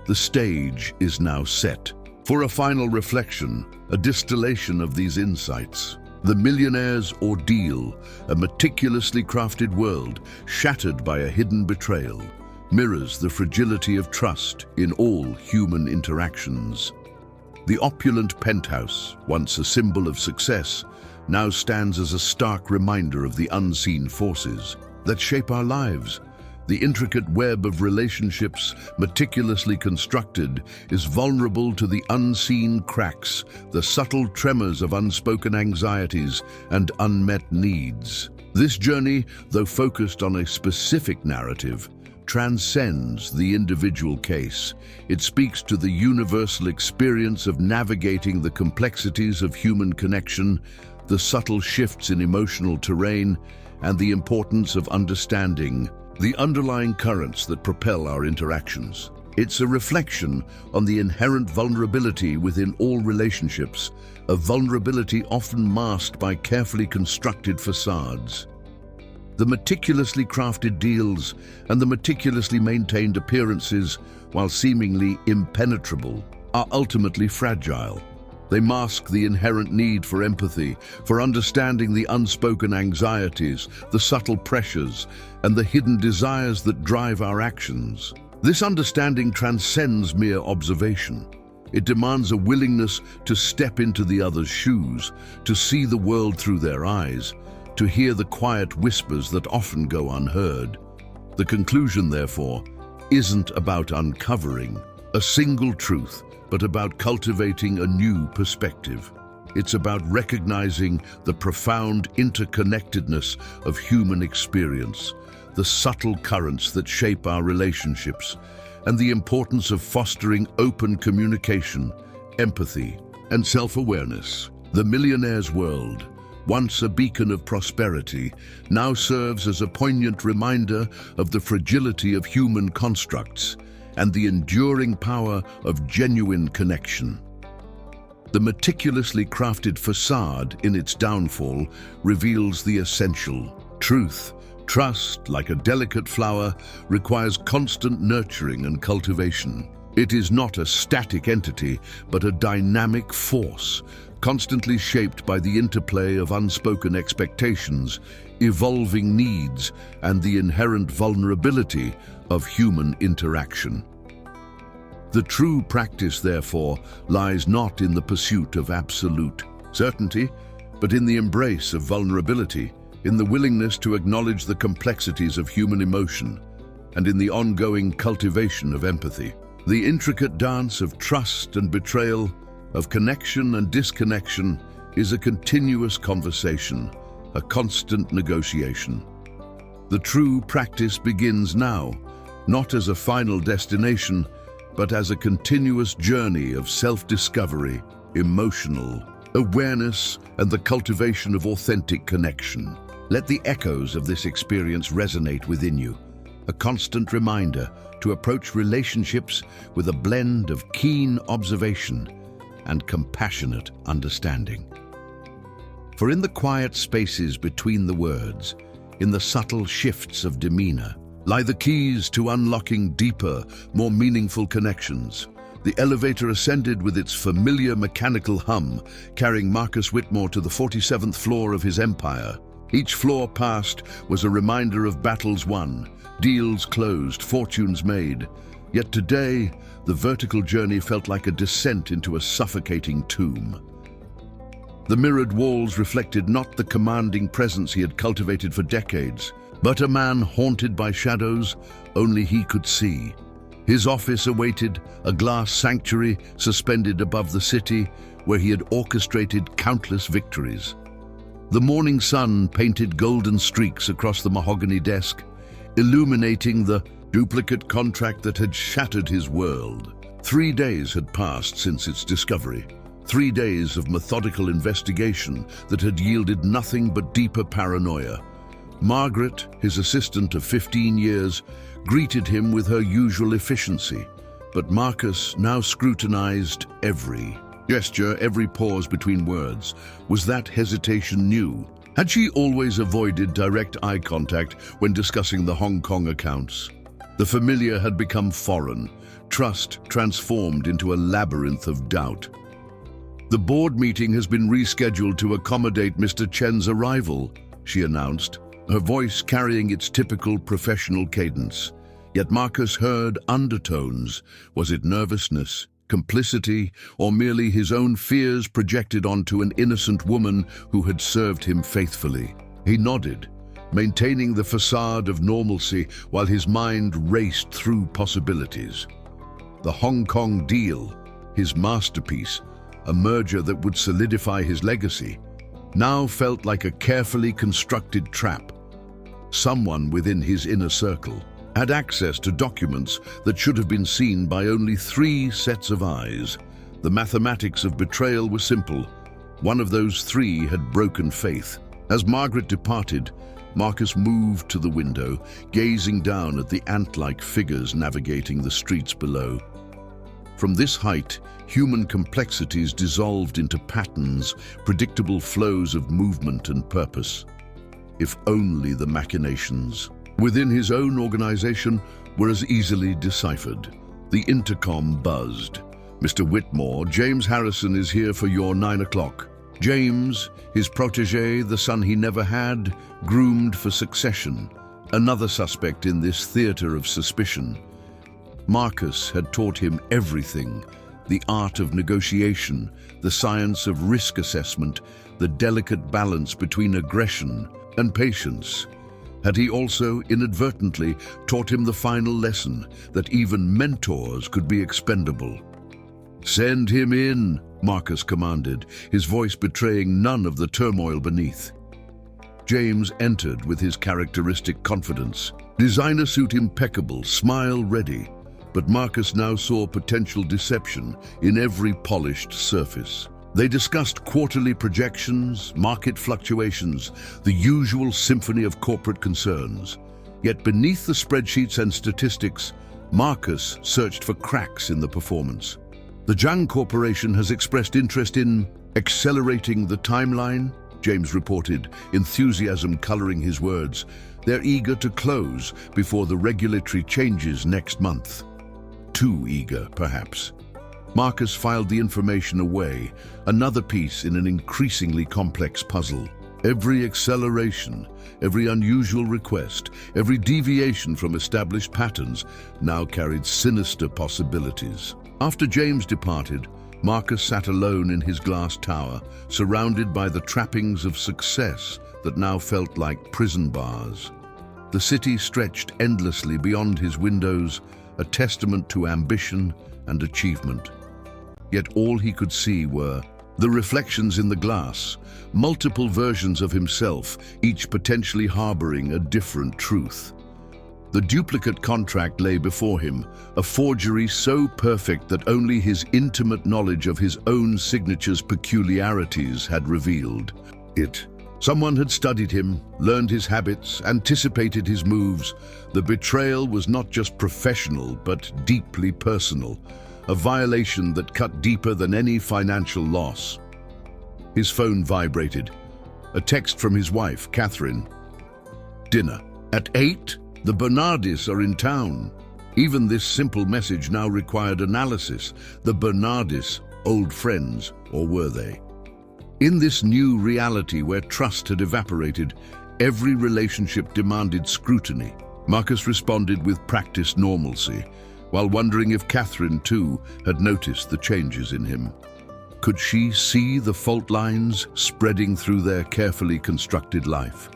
The stage is now set for a final reflection, a distillation of these insights. The Millionaire's ordeal, a meticulously crafted world shattered by a hidden betrayal, mirrors the fragility of trust in all human interactions. The opulent penthouse, once a symbol of success, now stands as a stark reminder of the unseen forces that shape our lives. The intricate web of relationships, meticulously constructed, is vulnerable to the unseen cracks, the subtle tremors of unspoken anxieties and unmet needs. This journey, though focused on a specific narrative, transcends the individual case. It speaks to the universal experience of navigating the complexities of human connection, the subtle shifts in emotional terrain, and the importance of understanding the underlying currents that propel our interactions. It's a reflection on the inherent vulnerability within all relationships, a vulnerability often masked by carefully constructed facades. The meticulously crafted deals and the meticulously maintained appearances, while seemingly impenetrable, are ultimately fragile. They mask the inherent need for empathy, for understanding the unspoken anxieties, the subtle pressures, and the hidden desires that drive our actions. This understanding transcends mere observation. It demands a willingness to step into the other's shoes, to see the world through their eyes, to hear the quiet whispers that often go unheard. The conclusion, therefore, isn't about uncovering a single truth, but about cultivating a new perspective. It's about recognizing the profound interconnectedness of human experience, the subtle currents that shape our relationships, and the importance of fostering open communication, empathy, and self-awareness. The Millionaire's world, once a beacon of prosperity, now serves as a poignant reminder of the fragility of human constructs and the enduring power of genuine connection. The meticulously crafted facade in its downfall reveals the essential truth. Trust, like a delicate flower, requires constant nurturing and cultivation. It is not a static entity, but a dynamic force, constantly shaped by the interplay of unspoken expectations, evolving needs, and the inherent vulnerability of human interaction. The true practice, therefore, lies not in the pursuit of absolute certainty, but in the embrace of vulnerability, in the willingness to acknowledge the complexities of human emotion, and in the ongoing cultivation of empathy. The intricate dance of trust and betrayal, of connection and disconnection, is a continuous conversation, a constant negotiation. The true practice begins now, not as a final destination, but as a continuous journey of self-discovery, emotional awareness, and the cultivation of authentic connection. Let the echoes of this experience resonate within you, a constant reminder to approach relationships with a blend of keen observation and compassionate understanding. For in the quiet spaces between the words, in the subtle shifts of demeanor, lie the keys to unlocking deeper, more meaningful connections. The elevator ascended with its familiar mechanical hum, carrying Marcus Whitmore to the 47th floor of his empire. Each floor passed was a reminder of battles won, deals closed, fortunes made. Yet today, the vertical journey felt like a descent into a suffocating tomb. The mirrored walls reflected not the commanding presence he had cultivated for decades, but a man haunted by shadows only he could see. His office awaited, a glass sanctuary suspended above the city where he had orchestrated countless victories. The morning sun painted golden streaks across the mahogany desk, illuminating the duplicate contract that had shattered his world. 3 days had passed since its discovery. 3 days of methodical investigation that had yielded nothing but deeper paranoia. Margaret, his assistant of 15 years, greeted him with her usual efficiency, but Marcus now scrutinized every gesture, every pause between words. Was that hesitation new? Had she always avoided direct eye contact when discussing the Hong Kong accounts? The familiar had become foreign, trust transformed into a labyrinth of doubt. The board meeting has been rescheduled to accommodate Mr. Chen's arrival, she announced, her voice carrying its typical professional cadence. Yet Marcus heard undertones. Was it nervousness, complicity, or merely his own fears projected onto an innocent woman who had served him faithfully? He nodded, maintaining the facade of normalcy while his mind raced through possibilities. The Hong Kong deal, his masterpiece, a merger that would solidify his legacy, now felt like a carefully constructed trap. Someone within his inner circle had access to documents that should have been seen by only 3 sets of eyes. The mathematics of betrayal were simple. One of those 3 had broken faith. As Margaret departed, Marcus moved to the window, gazing down at the ant-like figures navigating the streets below. From this height, human complexities dissolved into patterns, predictable flows of movement and purpose. If only the machinations within his own organization were as easily deciphered. The intercom buzzed. "Mr. Whitmore, James Harrison is here for your 9 o'clock. James, his protege, the son he never had, groomed for succession. Another suspect in this theater of suspicion. Marcus had taught him everything: the art of negotiation, the science of risk assessment, the delicate balance between aggression and patience. Had he also inadvertently taught him the final lesson that even mentors could be expendable? "Send him in," Marcus commanded, his voice betraying none of the turmoil beneath. James entered with his characteristic confidence. Designer suit impeccable, smile ready. But Marcus now saw potential deception in every polished surface. They discussed quarterly projections, market fluctuations, the usual symphony of corporate concerns. Yet beneath the spreadsheets and statistics, Marcus searched for cracks in the performance. "The Zhang Corporation has expressed interest in accelerating the timeline," James reported, enthusiasm coloring his words. "They're eager to close before the regulatory changes next month." Too eager, perhaps. Marcus filed the information away, another piece in an increasingly complex puzzle. Every acceleration, every unusual request, every deviation from established patterns now carried sinister possibilities. After James departed, Marcus sat alone in his glass tower, surrounded by the trappings of success that now felt like prison bars. The city stretched endlessly beyond his windows, a testament to ambition and achievement. Yet all he could see were the reflections in the glass, multiple versions of himself, each potentially harboring a different truth. The duplicate contract lay before him, a forgery so perfect that only his intimate knowledge of his own signature's peculiarities had revealed it. Someone had studied him, learned his habits, anticipated his moves. The betrayal was not just professional, but deeply personal, a violation that cut deeper than any financial loss. His phone vibrated. A text from his wife, Catherine. "Dinner. At 8? The Bernardis are in town." Even this simple message now required analysis. The Bernardis, old friends, or were they? In this new reality where trust had evaporated, every relationship demanded scrutiny. Marcus responded with practiced normalcy, while wondering if Catherine, too, had noticed the changes in him. Could she see the fault lines spreading through their carefully constructed life?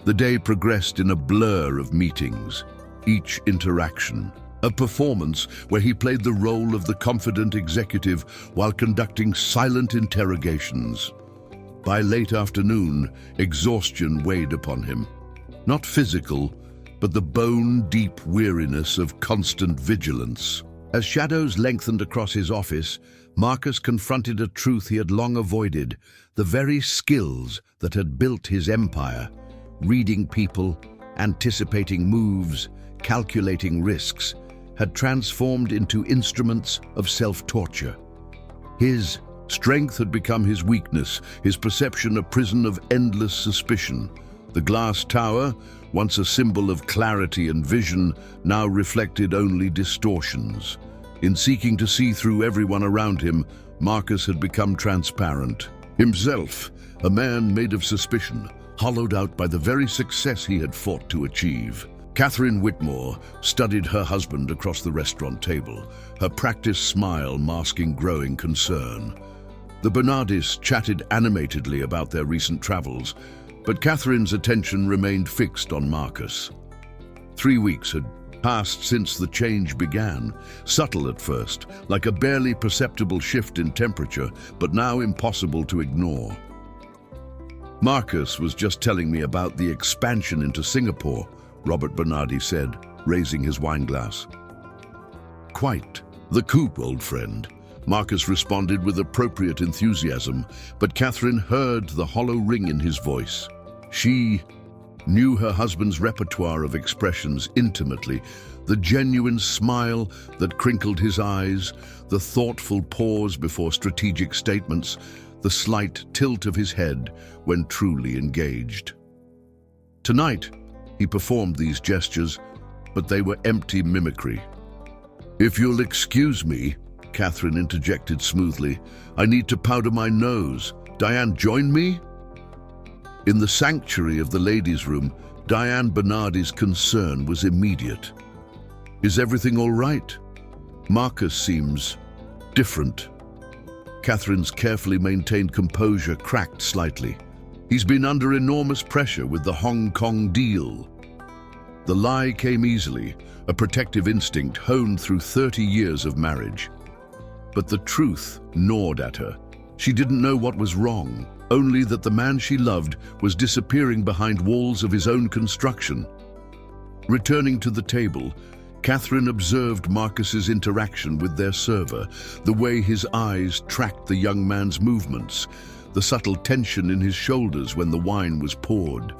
The day progressed in a blur of meetings, each interaction a performance where he played the role of the confident executive while conducting silent interrogations. By late afternoon, exhaustion weighed upon him. Not physical, but the bone-deep weariness of constant vigilance. As shadows lengthened across his office, Marcus confronted a truth he had long avoided, the very skills that had built his empire. Reading people, anticipating moves, calculating risks, had transformed into instruments of self-torture. His strength had become his weakness, his perception a prison of endless suspicion. The glass tower, once a symbol of clarity and vision, now reflected only distortions. In seeking to see through everyone around him, Marcus had become transparent. Himself, a man made of suspicion, hollowed out by the very success he had fought to achieve. Catherine Whitmore studied her husband across the restaurant table, her practiced smile masking growing concern. The Bernardis chatted animatedly about their recent travels, but Catherine's attention remained fixed on Marcus. 3 weeks had passed since the change began, subtle at first, like a barely perceptible shift in temperature, but now impossible to ignore. "Marcus was just telling me about the expansion into Singapore," Robert Bernardi said, raising his wineglass. "Quite the coup, old friend," Marcus responded with appropriate enthusiasm, but Catherine heard the hollow ring in his voice. She knew her husband's repertoire of expressions intimately, the genuine smile that crinkled his eyes, the thoughtful pause before strategic statements, the slight tilt of his head when truly engaged. Tonight, he performed these gestures, but they were empty mimicry. "If you'll excuse me," Catherine interjected smoothly, "I need to powder my nose. Diane, join me?" In the sanctuary of the ladies' room, Diane Bernardi's concern was immediate. "Is everything all right? Marcus seems different." Catherine's carefully maintained composure cracked slightly. "He's been under enormous pressure with the Hong Kong deal." The lie came easily, a protective instinct honed through 30 years of marriage. But the truth gnawed at her. She didn't know what was wrong, only that the man she loved was disappearing behind walls of his own construction. Returning to the table, Catherine observed Marcus's interaction with their server, the way his eyes tracked the young man's movements, the subtle tension in his shoulders when the wine was poured.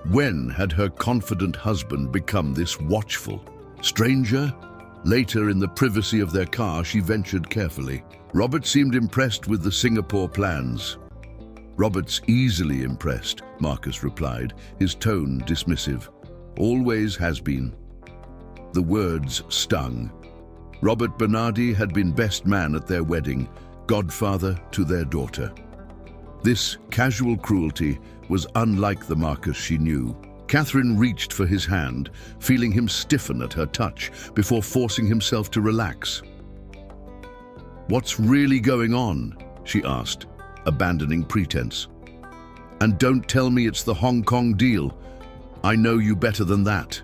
When had her confident husband become this watchful? Stranger? Later, in the privacy of their car, she ventured carefully. Robert seemed impressed with the Singapore plans. "Robert's easily impressed," Marcus replied, his tone dismissive. "Always has been." The words stung. Robert Bernardi had been best man at their wedding, godfather to their daughter. This casual cruelty was unlike the Marcus she knew. Catherine reached for his hand, feeling him stiffen at her touch before forcing himself to relax. "What's really going on?" she asked, abandoning pretense. "And don't tell me it's the Hong Kong deal. I know you better than that."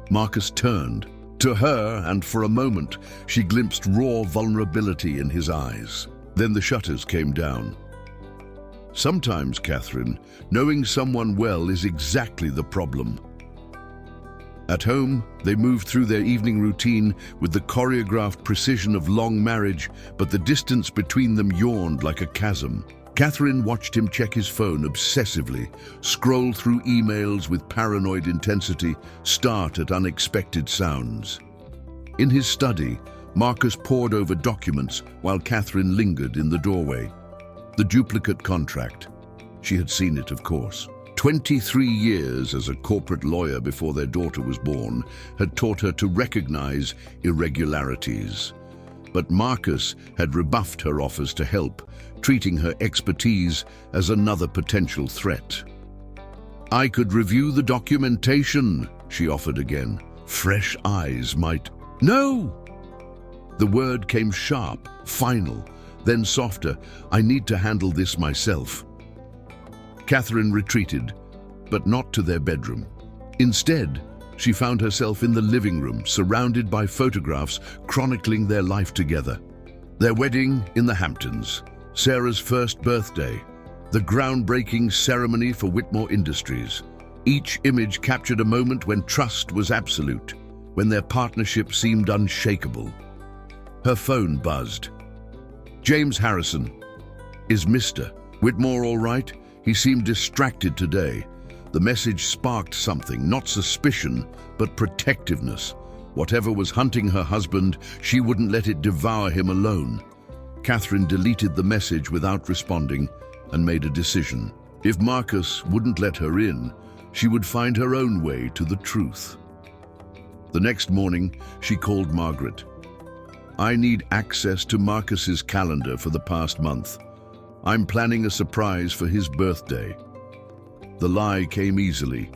Marcus turned to her, and for a moment she glimpsed raw vulnerability in his eyes. Then the shutters came down. Sometimes, Catherine, knowing someone well is exactly the problem. At home, they moved through their evening routine with the choreographed precision of long marriage, but the distance between them yawned like a chasm. Catherine watched him check his phone obsessively, scroll through emails with paranoid intensity, start at unexpected sounds. In his study, Marcus pored over documents while Catherine lingered in the doorway. The duplicate contract. She had seen it, of course. 23 years as a corporate lawyer before their daughter was born had taught her to recognize irregularities. But Marcus had rebuffed her offers to help, treating her expertise as another potential threat. "I could review the documentation," she offered again. Fresh eyes might... "No!" The word came sharp, final, then softer. "I need to handle this myself." Catherine retreated, but not to their bedroom. Instead, she found herself in the living room, surrounded by photographs chronicling their life together. Their wedding in the Hamptons, Sarah's first birthday, the groundbreaking ceremony for Whitmore Industries. Each image captured a moment when trust was absolute, when their partnership seemed unshakable. Her phone buzzed. "James Harrison. Is Mr. Whitmore all right? He seemed distracted today." The message sparked something, not suspicion, but protectiveness. Whatever was hunting her husband, she wouldn't let it devour him alone. Catherine deleted the message without responding and made a decision. If Marcus wouldn't let her in, she would find her own way to the truth. The next morning, she called Margaret. "I need access to Marcus's calendar for the past month. I'm planning a surprise for his birthday." The lie came easily,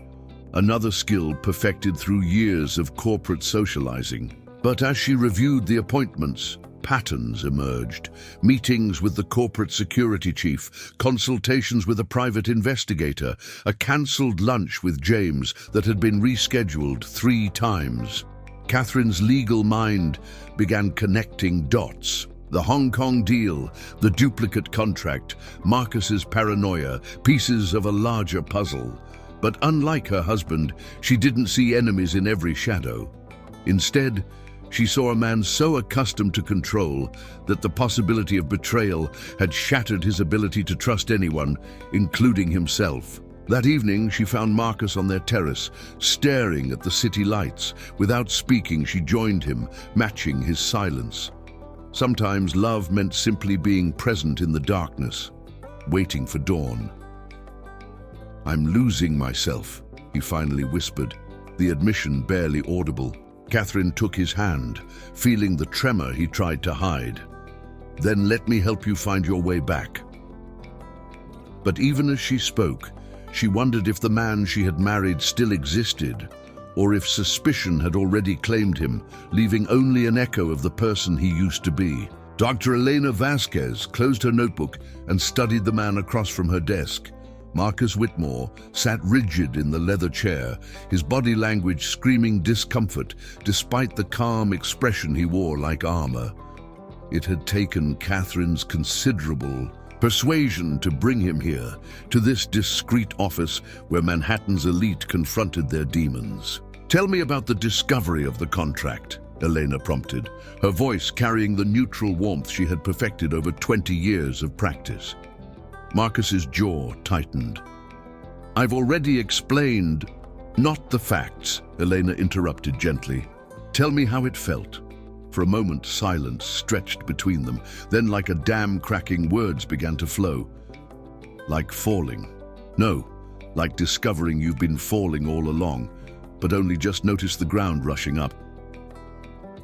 another skill perfected through years of corporate socializing. But as she reviewed the appointments, patterns emerged. Meetings with the corporate security chief, consultations with a private investigator, a cancelled lunch with James that had been rescheduled 3 times. Catherine's legal mind began connecting dots. The Hong Kong deal, the duplicate contract, Marcus's paranoia, pieces of a larger puzzle. But unlike her husband, she didn't see enemies in every shadow. Instead, she saw a man so accustomed to control that the possibility of betrayal had shattered his ability to trust anyone, including himself. That evening, she found Marcus on their terrace, staring at the city lights. Without speaking, she joined him, matching his silence. Sometimes love meant simply being present in the darkness, waiting for dawn. "I'm losing myself," he finally whispered, the admission barely audible. Catherine took his hand, feeling the tremor he tried to hide. "Then let me help you find your way back." But even as she spoke, she wondered if the man she had married still existed, or if suspicion had already claimed him, leaving only an echo of the person he used to be. Dr. Elena Vasquez closed her notebook and studied the man across from her desk. Marcus Whitmore sat rigid in the leather chair, his body language screaming discomfort, despite the calm expression he wore like armor. It had taken Catherine's considerable persuasion to bring him here, to this discreet office where Manhattan's elite confronted their demons. "Tell me about the discovery of the contract," Elena prompted, her voice carrying the neutral warmth she had perfected over 20 years of practice. Marcus's jaw tightened. "I've already explained." "Not the facts," Elena interrupted gently. "Tell me how it felt." For a moment, silence stretched between them. Then, like a dam cracking, words began to flow. "Like falling." "No, like discovering you've been falling all along, but only just noticed the ground rushing up."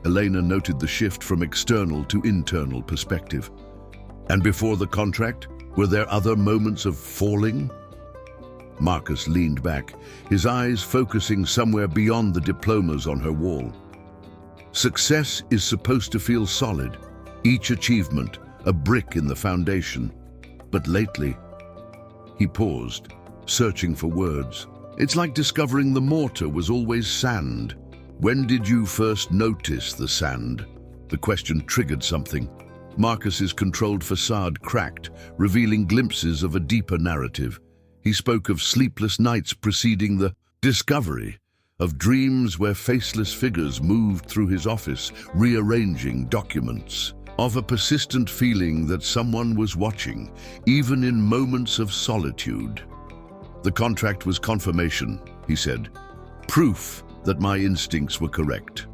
Elena noted the shift from external to internal perspective. And before the contract, were there other moments of falling? Marcus leaned back, his eyes focusing somewhere beyond the diplomas on her wall. Success is supposed to feel solid, each achievement a brick in the foundation. But lately, he paused, searching for words. It's like discovering the mortar was always sand. When did you first notice the sand? The question triggered something. Marcus's controlled facade cracked, revealing glimpses of a deeper narrative. He spoke of sleepless nights preceding the discovery, of dreams where faceless figures moved through his office, rearranging documents, of a persistent feeling that someone was watching, even in moments of solitude. The contract was confirmation, he said, proof that my instincts were correct.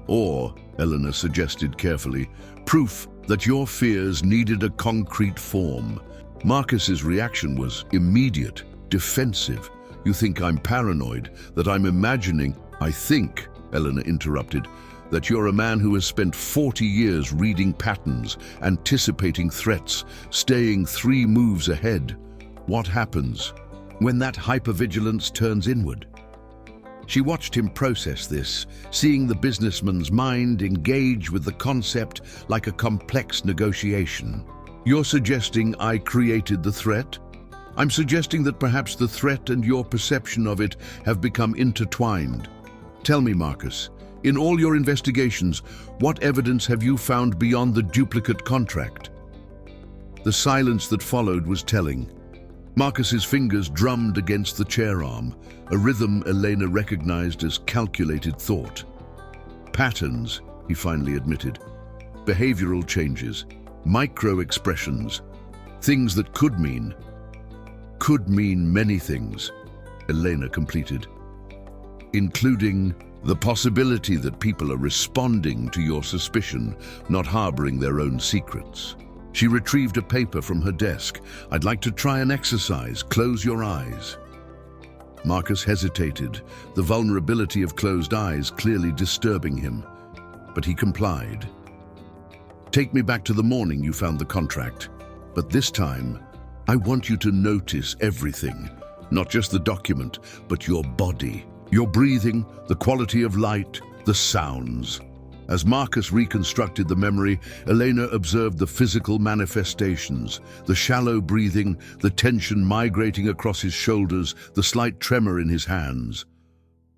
Or, Eleanor suggested carefully, proof that your fears needed a concrete form. Marcus's reaction was immediate, defensive. You think I'm paranoid, that I'm imagining? I think, Eleanor interrupted, that you're a man who has spent 40 years reading patterns, anticipating threats, staying 3 moves ahead. What happens when that hypervigilance turns inward? She watched him process this, seeing the businessman's mind engage with the concept like a complex negotiation. You're suggesting I created the threat? I'm suggesting that perhaps the threat and your perception of it have become intertwined. Tell me, Marcus, in all your investigations, what evidence have you found beyond the duplicate contract? The silence that followed was telling. Marcus's fingers drummed against the chair arm, a rhythm Elena recognized as calculated thought. Patterns, he finally admitted. Behavioral changes, micro-expressions, things that could mean many things, Elena completed, including the possibility that people are responding to your suspicion, not harboring their own secrets. She retrieved a paper from her desk. I'd like to try an exercise. Close your eyes. Marcus hesitated, the vulnerability of closed eyes clearly disturbing him, but he complied. Take me back to the morning you found the contract, but this time, I want you to notice everything, not just the document, but your body, your breathing, the quality of light, the sounds. As Marcus reconstructed the memory, Elena observed the physical manifestations, the shallow breathing, the tension migrating across his shoulders, the slight tremor in his hands.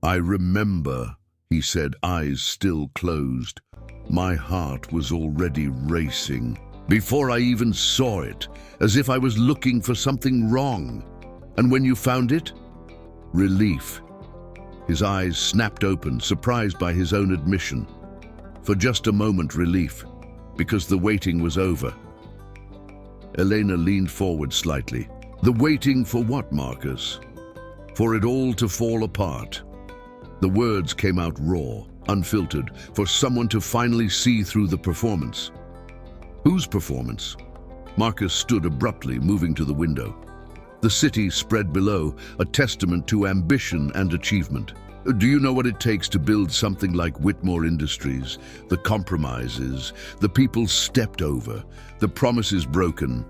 I remember, he said, eyes still closed. My heart was already racing, before I even saw it, as if I was looking for something wrong. And when you found it? Relief. His eyes snapped open, surprised by his own admission. For just a moment, relief, because the waiting was over. Elena leaned forward slightly. The waiting for what, Marcus? For it all to fall apart. The words came out raw, unfiltered, for someone to finally see through the performance. Whose performance? Marcus stood abruptly, moving to the window. The city spread below, a testament to ambition and achievement. Do you know what it takes to build something like Whitmore Industries? The compromises, the people stepped over, the promises broken.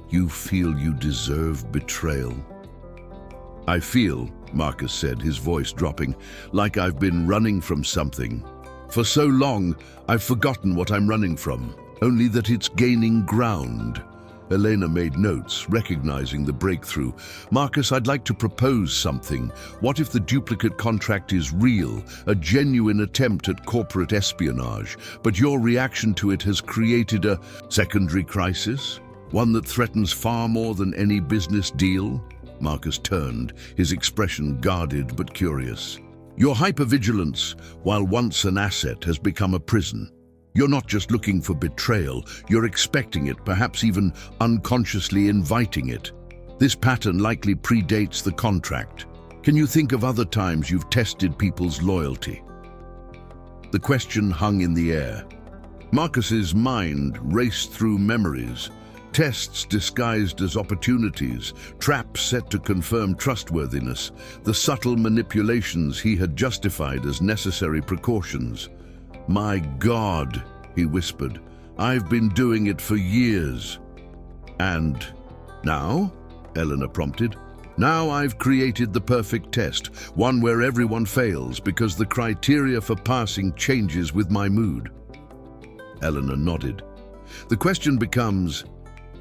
You feel you deserve betrayal. I feel, Marcus said, his voice dropping, like I've been running from something. For so long, I've forgotten what I'm running from, only that it's gaining ground. Elena made notes, recognizing the breakthrough. Marcus, I'd like to propose something. What if the duplicate contract is real, a genuine attempt at corporate espionage, but your reaction to it has created a secondary crisis? One that threatens far more than any business deal? Marcus turned, his expression guarded but curious. Your hypervigilance, while once an asset, has become a prison. You're not just looking for betrayal, you're expecting it, perhaps even unconsciously inviting it. This pattern likely predates the contract. Can you think of other times you've tested people's loyalty? The question hung in the air. Marcus's mind raced through memories, tests disguised as opportunities, traps set to confirm trustworthiness, the subtle manipulations he had justified as necessary precautions. "My God," he whispered, "I've been doing it for years." "And now?" Eleanor prompted. "Now I've created the perfect test, one where everyone fails because the criteria for passing changes with my mood." Eleanor nodded. "The question becomes,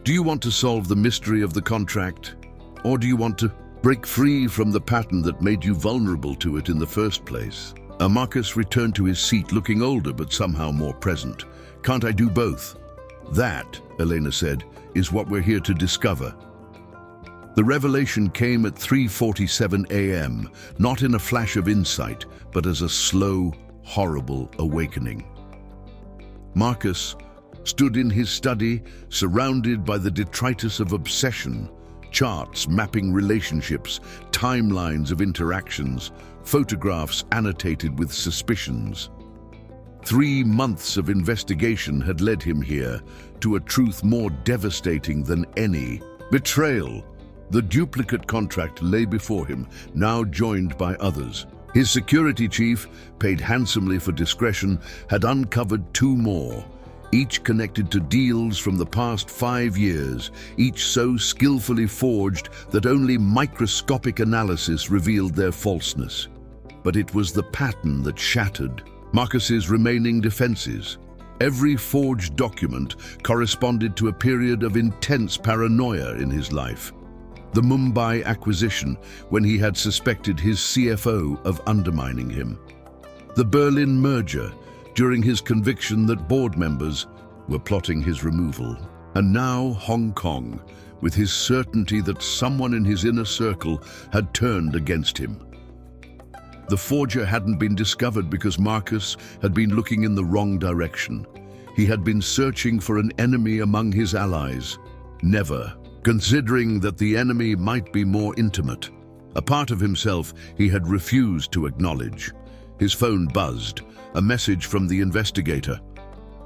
do you want to solve the mystery of the contract, or do you want to break free from the pattern that made you vulnerable to it in the first place?" Marcus returned to his seat, looking older but somehow more present. "Can't I do both?" "That," Elena said, "is what we're here to discover." The revelation came at 3:47 a.m., not in a flash of insight, but as a slow, horrible awakening. Marcus stood in his study, surrounded by the detritus of obsession, charts mapping relationships, timelines of interactions, photographs annotated with suspicions. 3 months of investigation had led him here, to a truth more devastating than any: betrayal. The duplicate contract lay before him, now joined by others. His security chief, paid handsomely for discretion, had uncovered 2 more, each connected to deals from the past 5 years, each so skillfully forged that only microscopic analysis revealed their falseness. But it was the pattern that shattered Marcus's remaining defenses. Every forged document corresponded to a period of intense paranoia in his life. The Mumbai acquisition, when he had suspected his CFO of undermining him. The Berlin merger, during his conviction that board members were plotting his removal. And now Hong Kong, with his certainty that someone in his inner circle had turned against him. The forger hadn't been discovered because Marcus had been looking in the wrong direction. He had been searching for an enemy among his allies. Never considering that the enemy might be more intimate. A part of himself he had refused to acknowledge. His phone buzzed, a message from the investigator.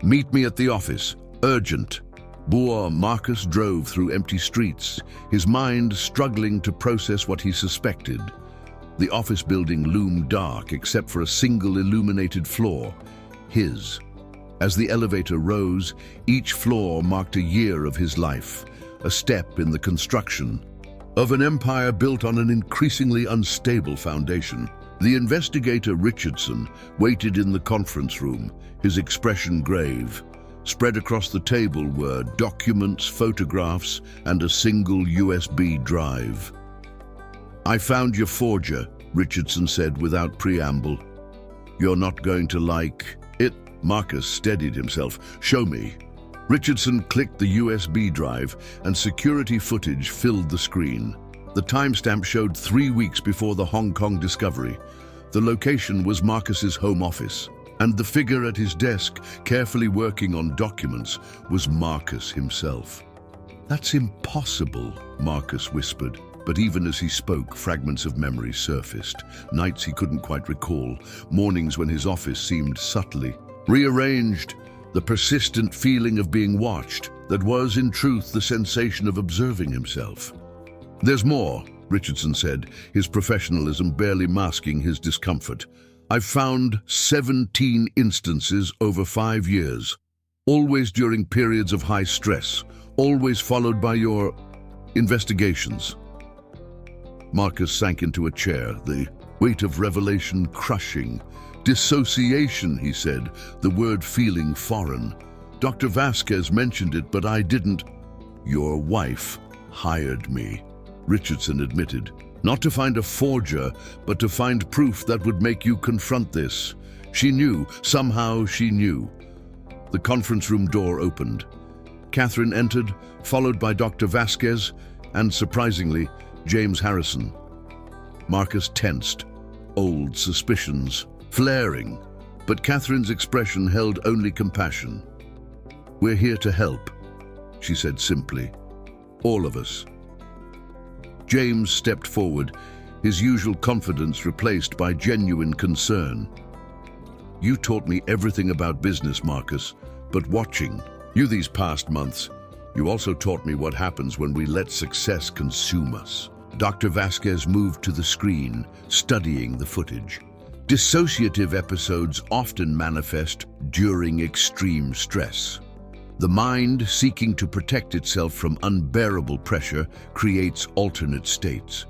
"Meet me at the office. Urgent." Marcus drove through empty streets, his mind struggling to process what he suspected. The office building loomed dark except for a single illuminated floor, his. As the elevator rose, each floor marked a year of his life, a step in the construction of an empire built on an increasingly unstable foundation. The investigator Richardson waited in the conference room, his expression grave. Spread across the table were documents, photographs, and a single USB drive. "I found your forger," Richardson said without preamble. "You're not going to like it." Marcus steadied himself. "Show me." Richardson clicked the USB drive, and security footage filled the screen. The timestamp showed 3 weeks before the Hong Kong discovery. The location was Marcus's home office, and the figure at his desk, carefully working on documents, was Marcus himself. "That's impossible," Marcus whispered. But even as he spoke, fragments of memory surfaced. Nights he couldn't quite recall, mornings when his office seemed subtly rearranged, the persistent feeling of being watched that was, in truth, the sensation of observing himself. "There's more," Richardson said, his professionalism barely masking his discomfort. "I've found 17 instances over 5 years, always during periods of high stress, always followed by your investigations." Marcus sank into a chair, the weight of revelation crushing. "Dissociation," he said, the word feeling foreign. "Dr. Vasquez mentioned it, but I didn't." "Your wife hired me," Richardson admitted. "Not to find a forger, but to find proof that would make you confront this. She knew, somehow she knew." The conference room door opened. Catherine entered, followed by Dr. Vasquez and, surprisingly, James Harrison. Marcus tensed, old suspicions flaring, but Catherine's expression held only compassion. "We're here to help," she said simply. "All of us." James stepped forward, his usual confidence replaced by genuine concern. "You taught me everything about business, Marcus, but watching you these past months, you also taught me what happens when we let success consume us." Dr. Vasquez moved to the screen, studying the footage. Dissociative episodes often manifest during extreme stress. The mind, seeking to protect itself from unbearable pressure, creates alternate states.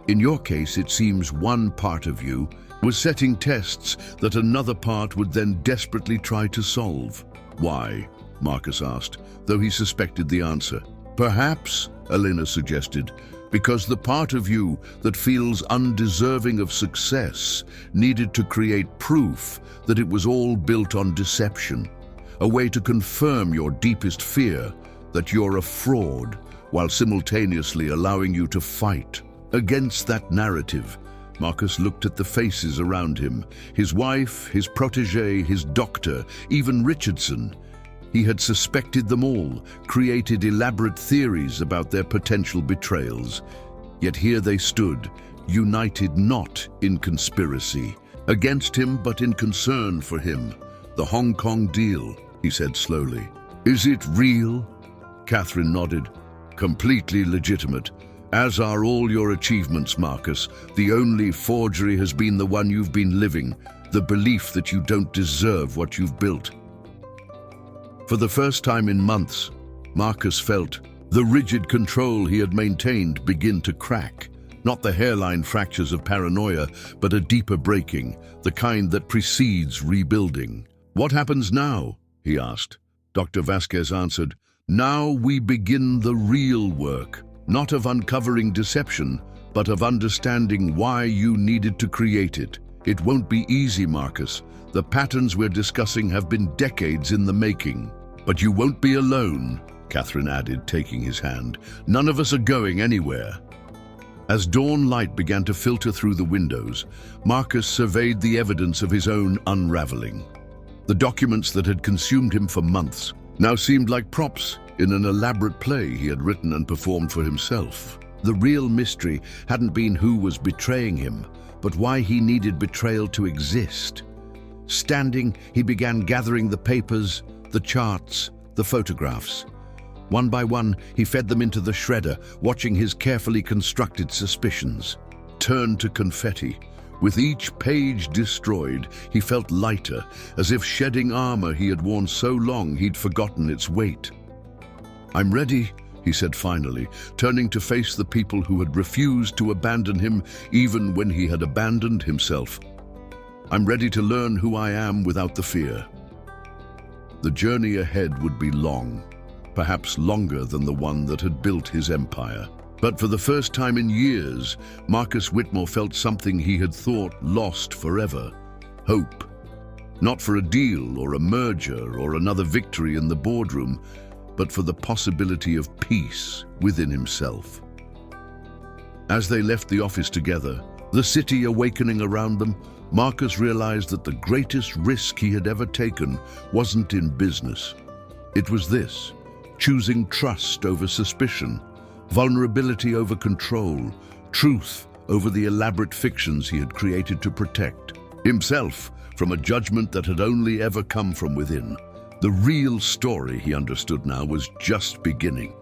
In your case, it seems one part of you was setting tests that another part would then desperately try to solve. Why? Marcus asked, though he suspected the answer. Perhaps, Elena suggested, because the part of you that feels undeserving of success needed to create proof that it was all built on deception, a way to confirm your deepest fear that you're a fraud, while simultaneously allowing you to fight against that narrative. Marcus looked at the faces around him, his wife, his protégé, his doctor, even Richardson. He had suspected them all, created elaborate theories about their potential betrayals. Yet here they stood, united not in conspiracy against him, but in concern for him. The Hong Kong deal, he said slowly. Is it real? Catherine nodded. Completely legitimate. As are all your achievements, Marcus. The only forgery has been the one you've been living, the belief that you don't deserve what you've built. For the first time in months, Marcus felt the rigid control he had maintained begin to crack. Not the hairline fractures of paranoia, but a deeper breaking, the kind that precedes rebuilding. What happens now? He asked. Dr. Vasquez answered, now we begin the real work, not of uncovering deception, but of understanding why you needed to create it. It won't be easy, Marcus. The patterns we're discussing have been decades in the making. But you won't be alone, Catherine added, taking his hand. None of us are going anywhere. As dawn light began to filter through the windows, Marcus surveyed the evidence of his own unraveling. The documents that had consumed him for months now seemed like props in an elaborate play he had written and performed for himself. The real mystery hadn't been who was betraying him, but why he needed betrayal to exist. Standing, he began gathering the papers, the charts, the photographs. One by one, he fed them into the shredder, watching his carefully constructed suspicions turn to confetti. With each page destroyed, he felt lighter, as if shedding armor he had worn so long he'd forgotten its weight. I'm ready, he said finally, turning to face the people who had refused to abandon him even when he had abandoned himself. I'm ready to learn who I am without the fear. The journey ahead would be long, perhaps longer than the one that had built his empire. But for the first time in years, Marcus Whitmore felt something he had thought lost forever: hope. Not for a deal or a merger or another victory in the boardroom, but for the possibility of peace within himself. As they left the office together, the city awakening around them, Marcus realized that the greatest risk he had ever taken wasn't in business. It was this: choosing trust over suspicion, vulnerability over control, truth over the elaborate fictions he had created to protect himself from a judgment that had only ever come from within. The real story, he understood now, was just beginning.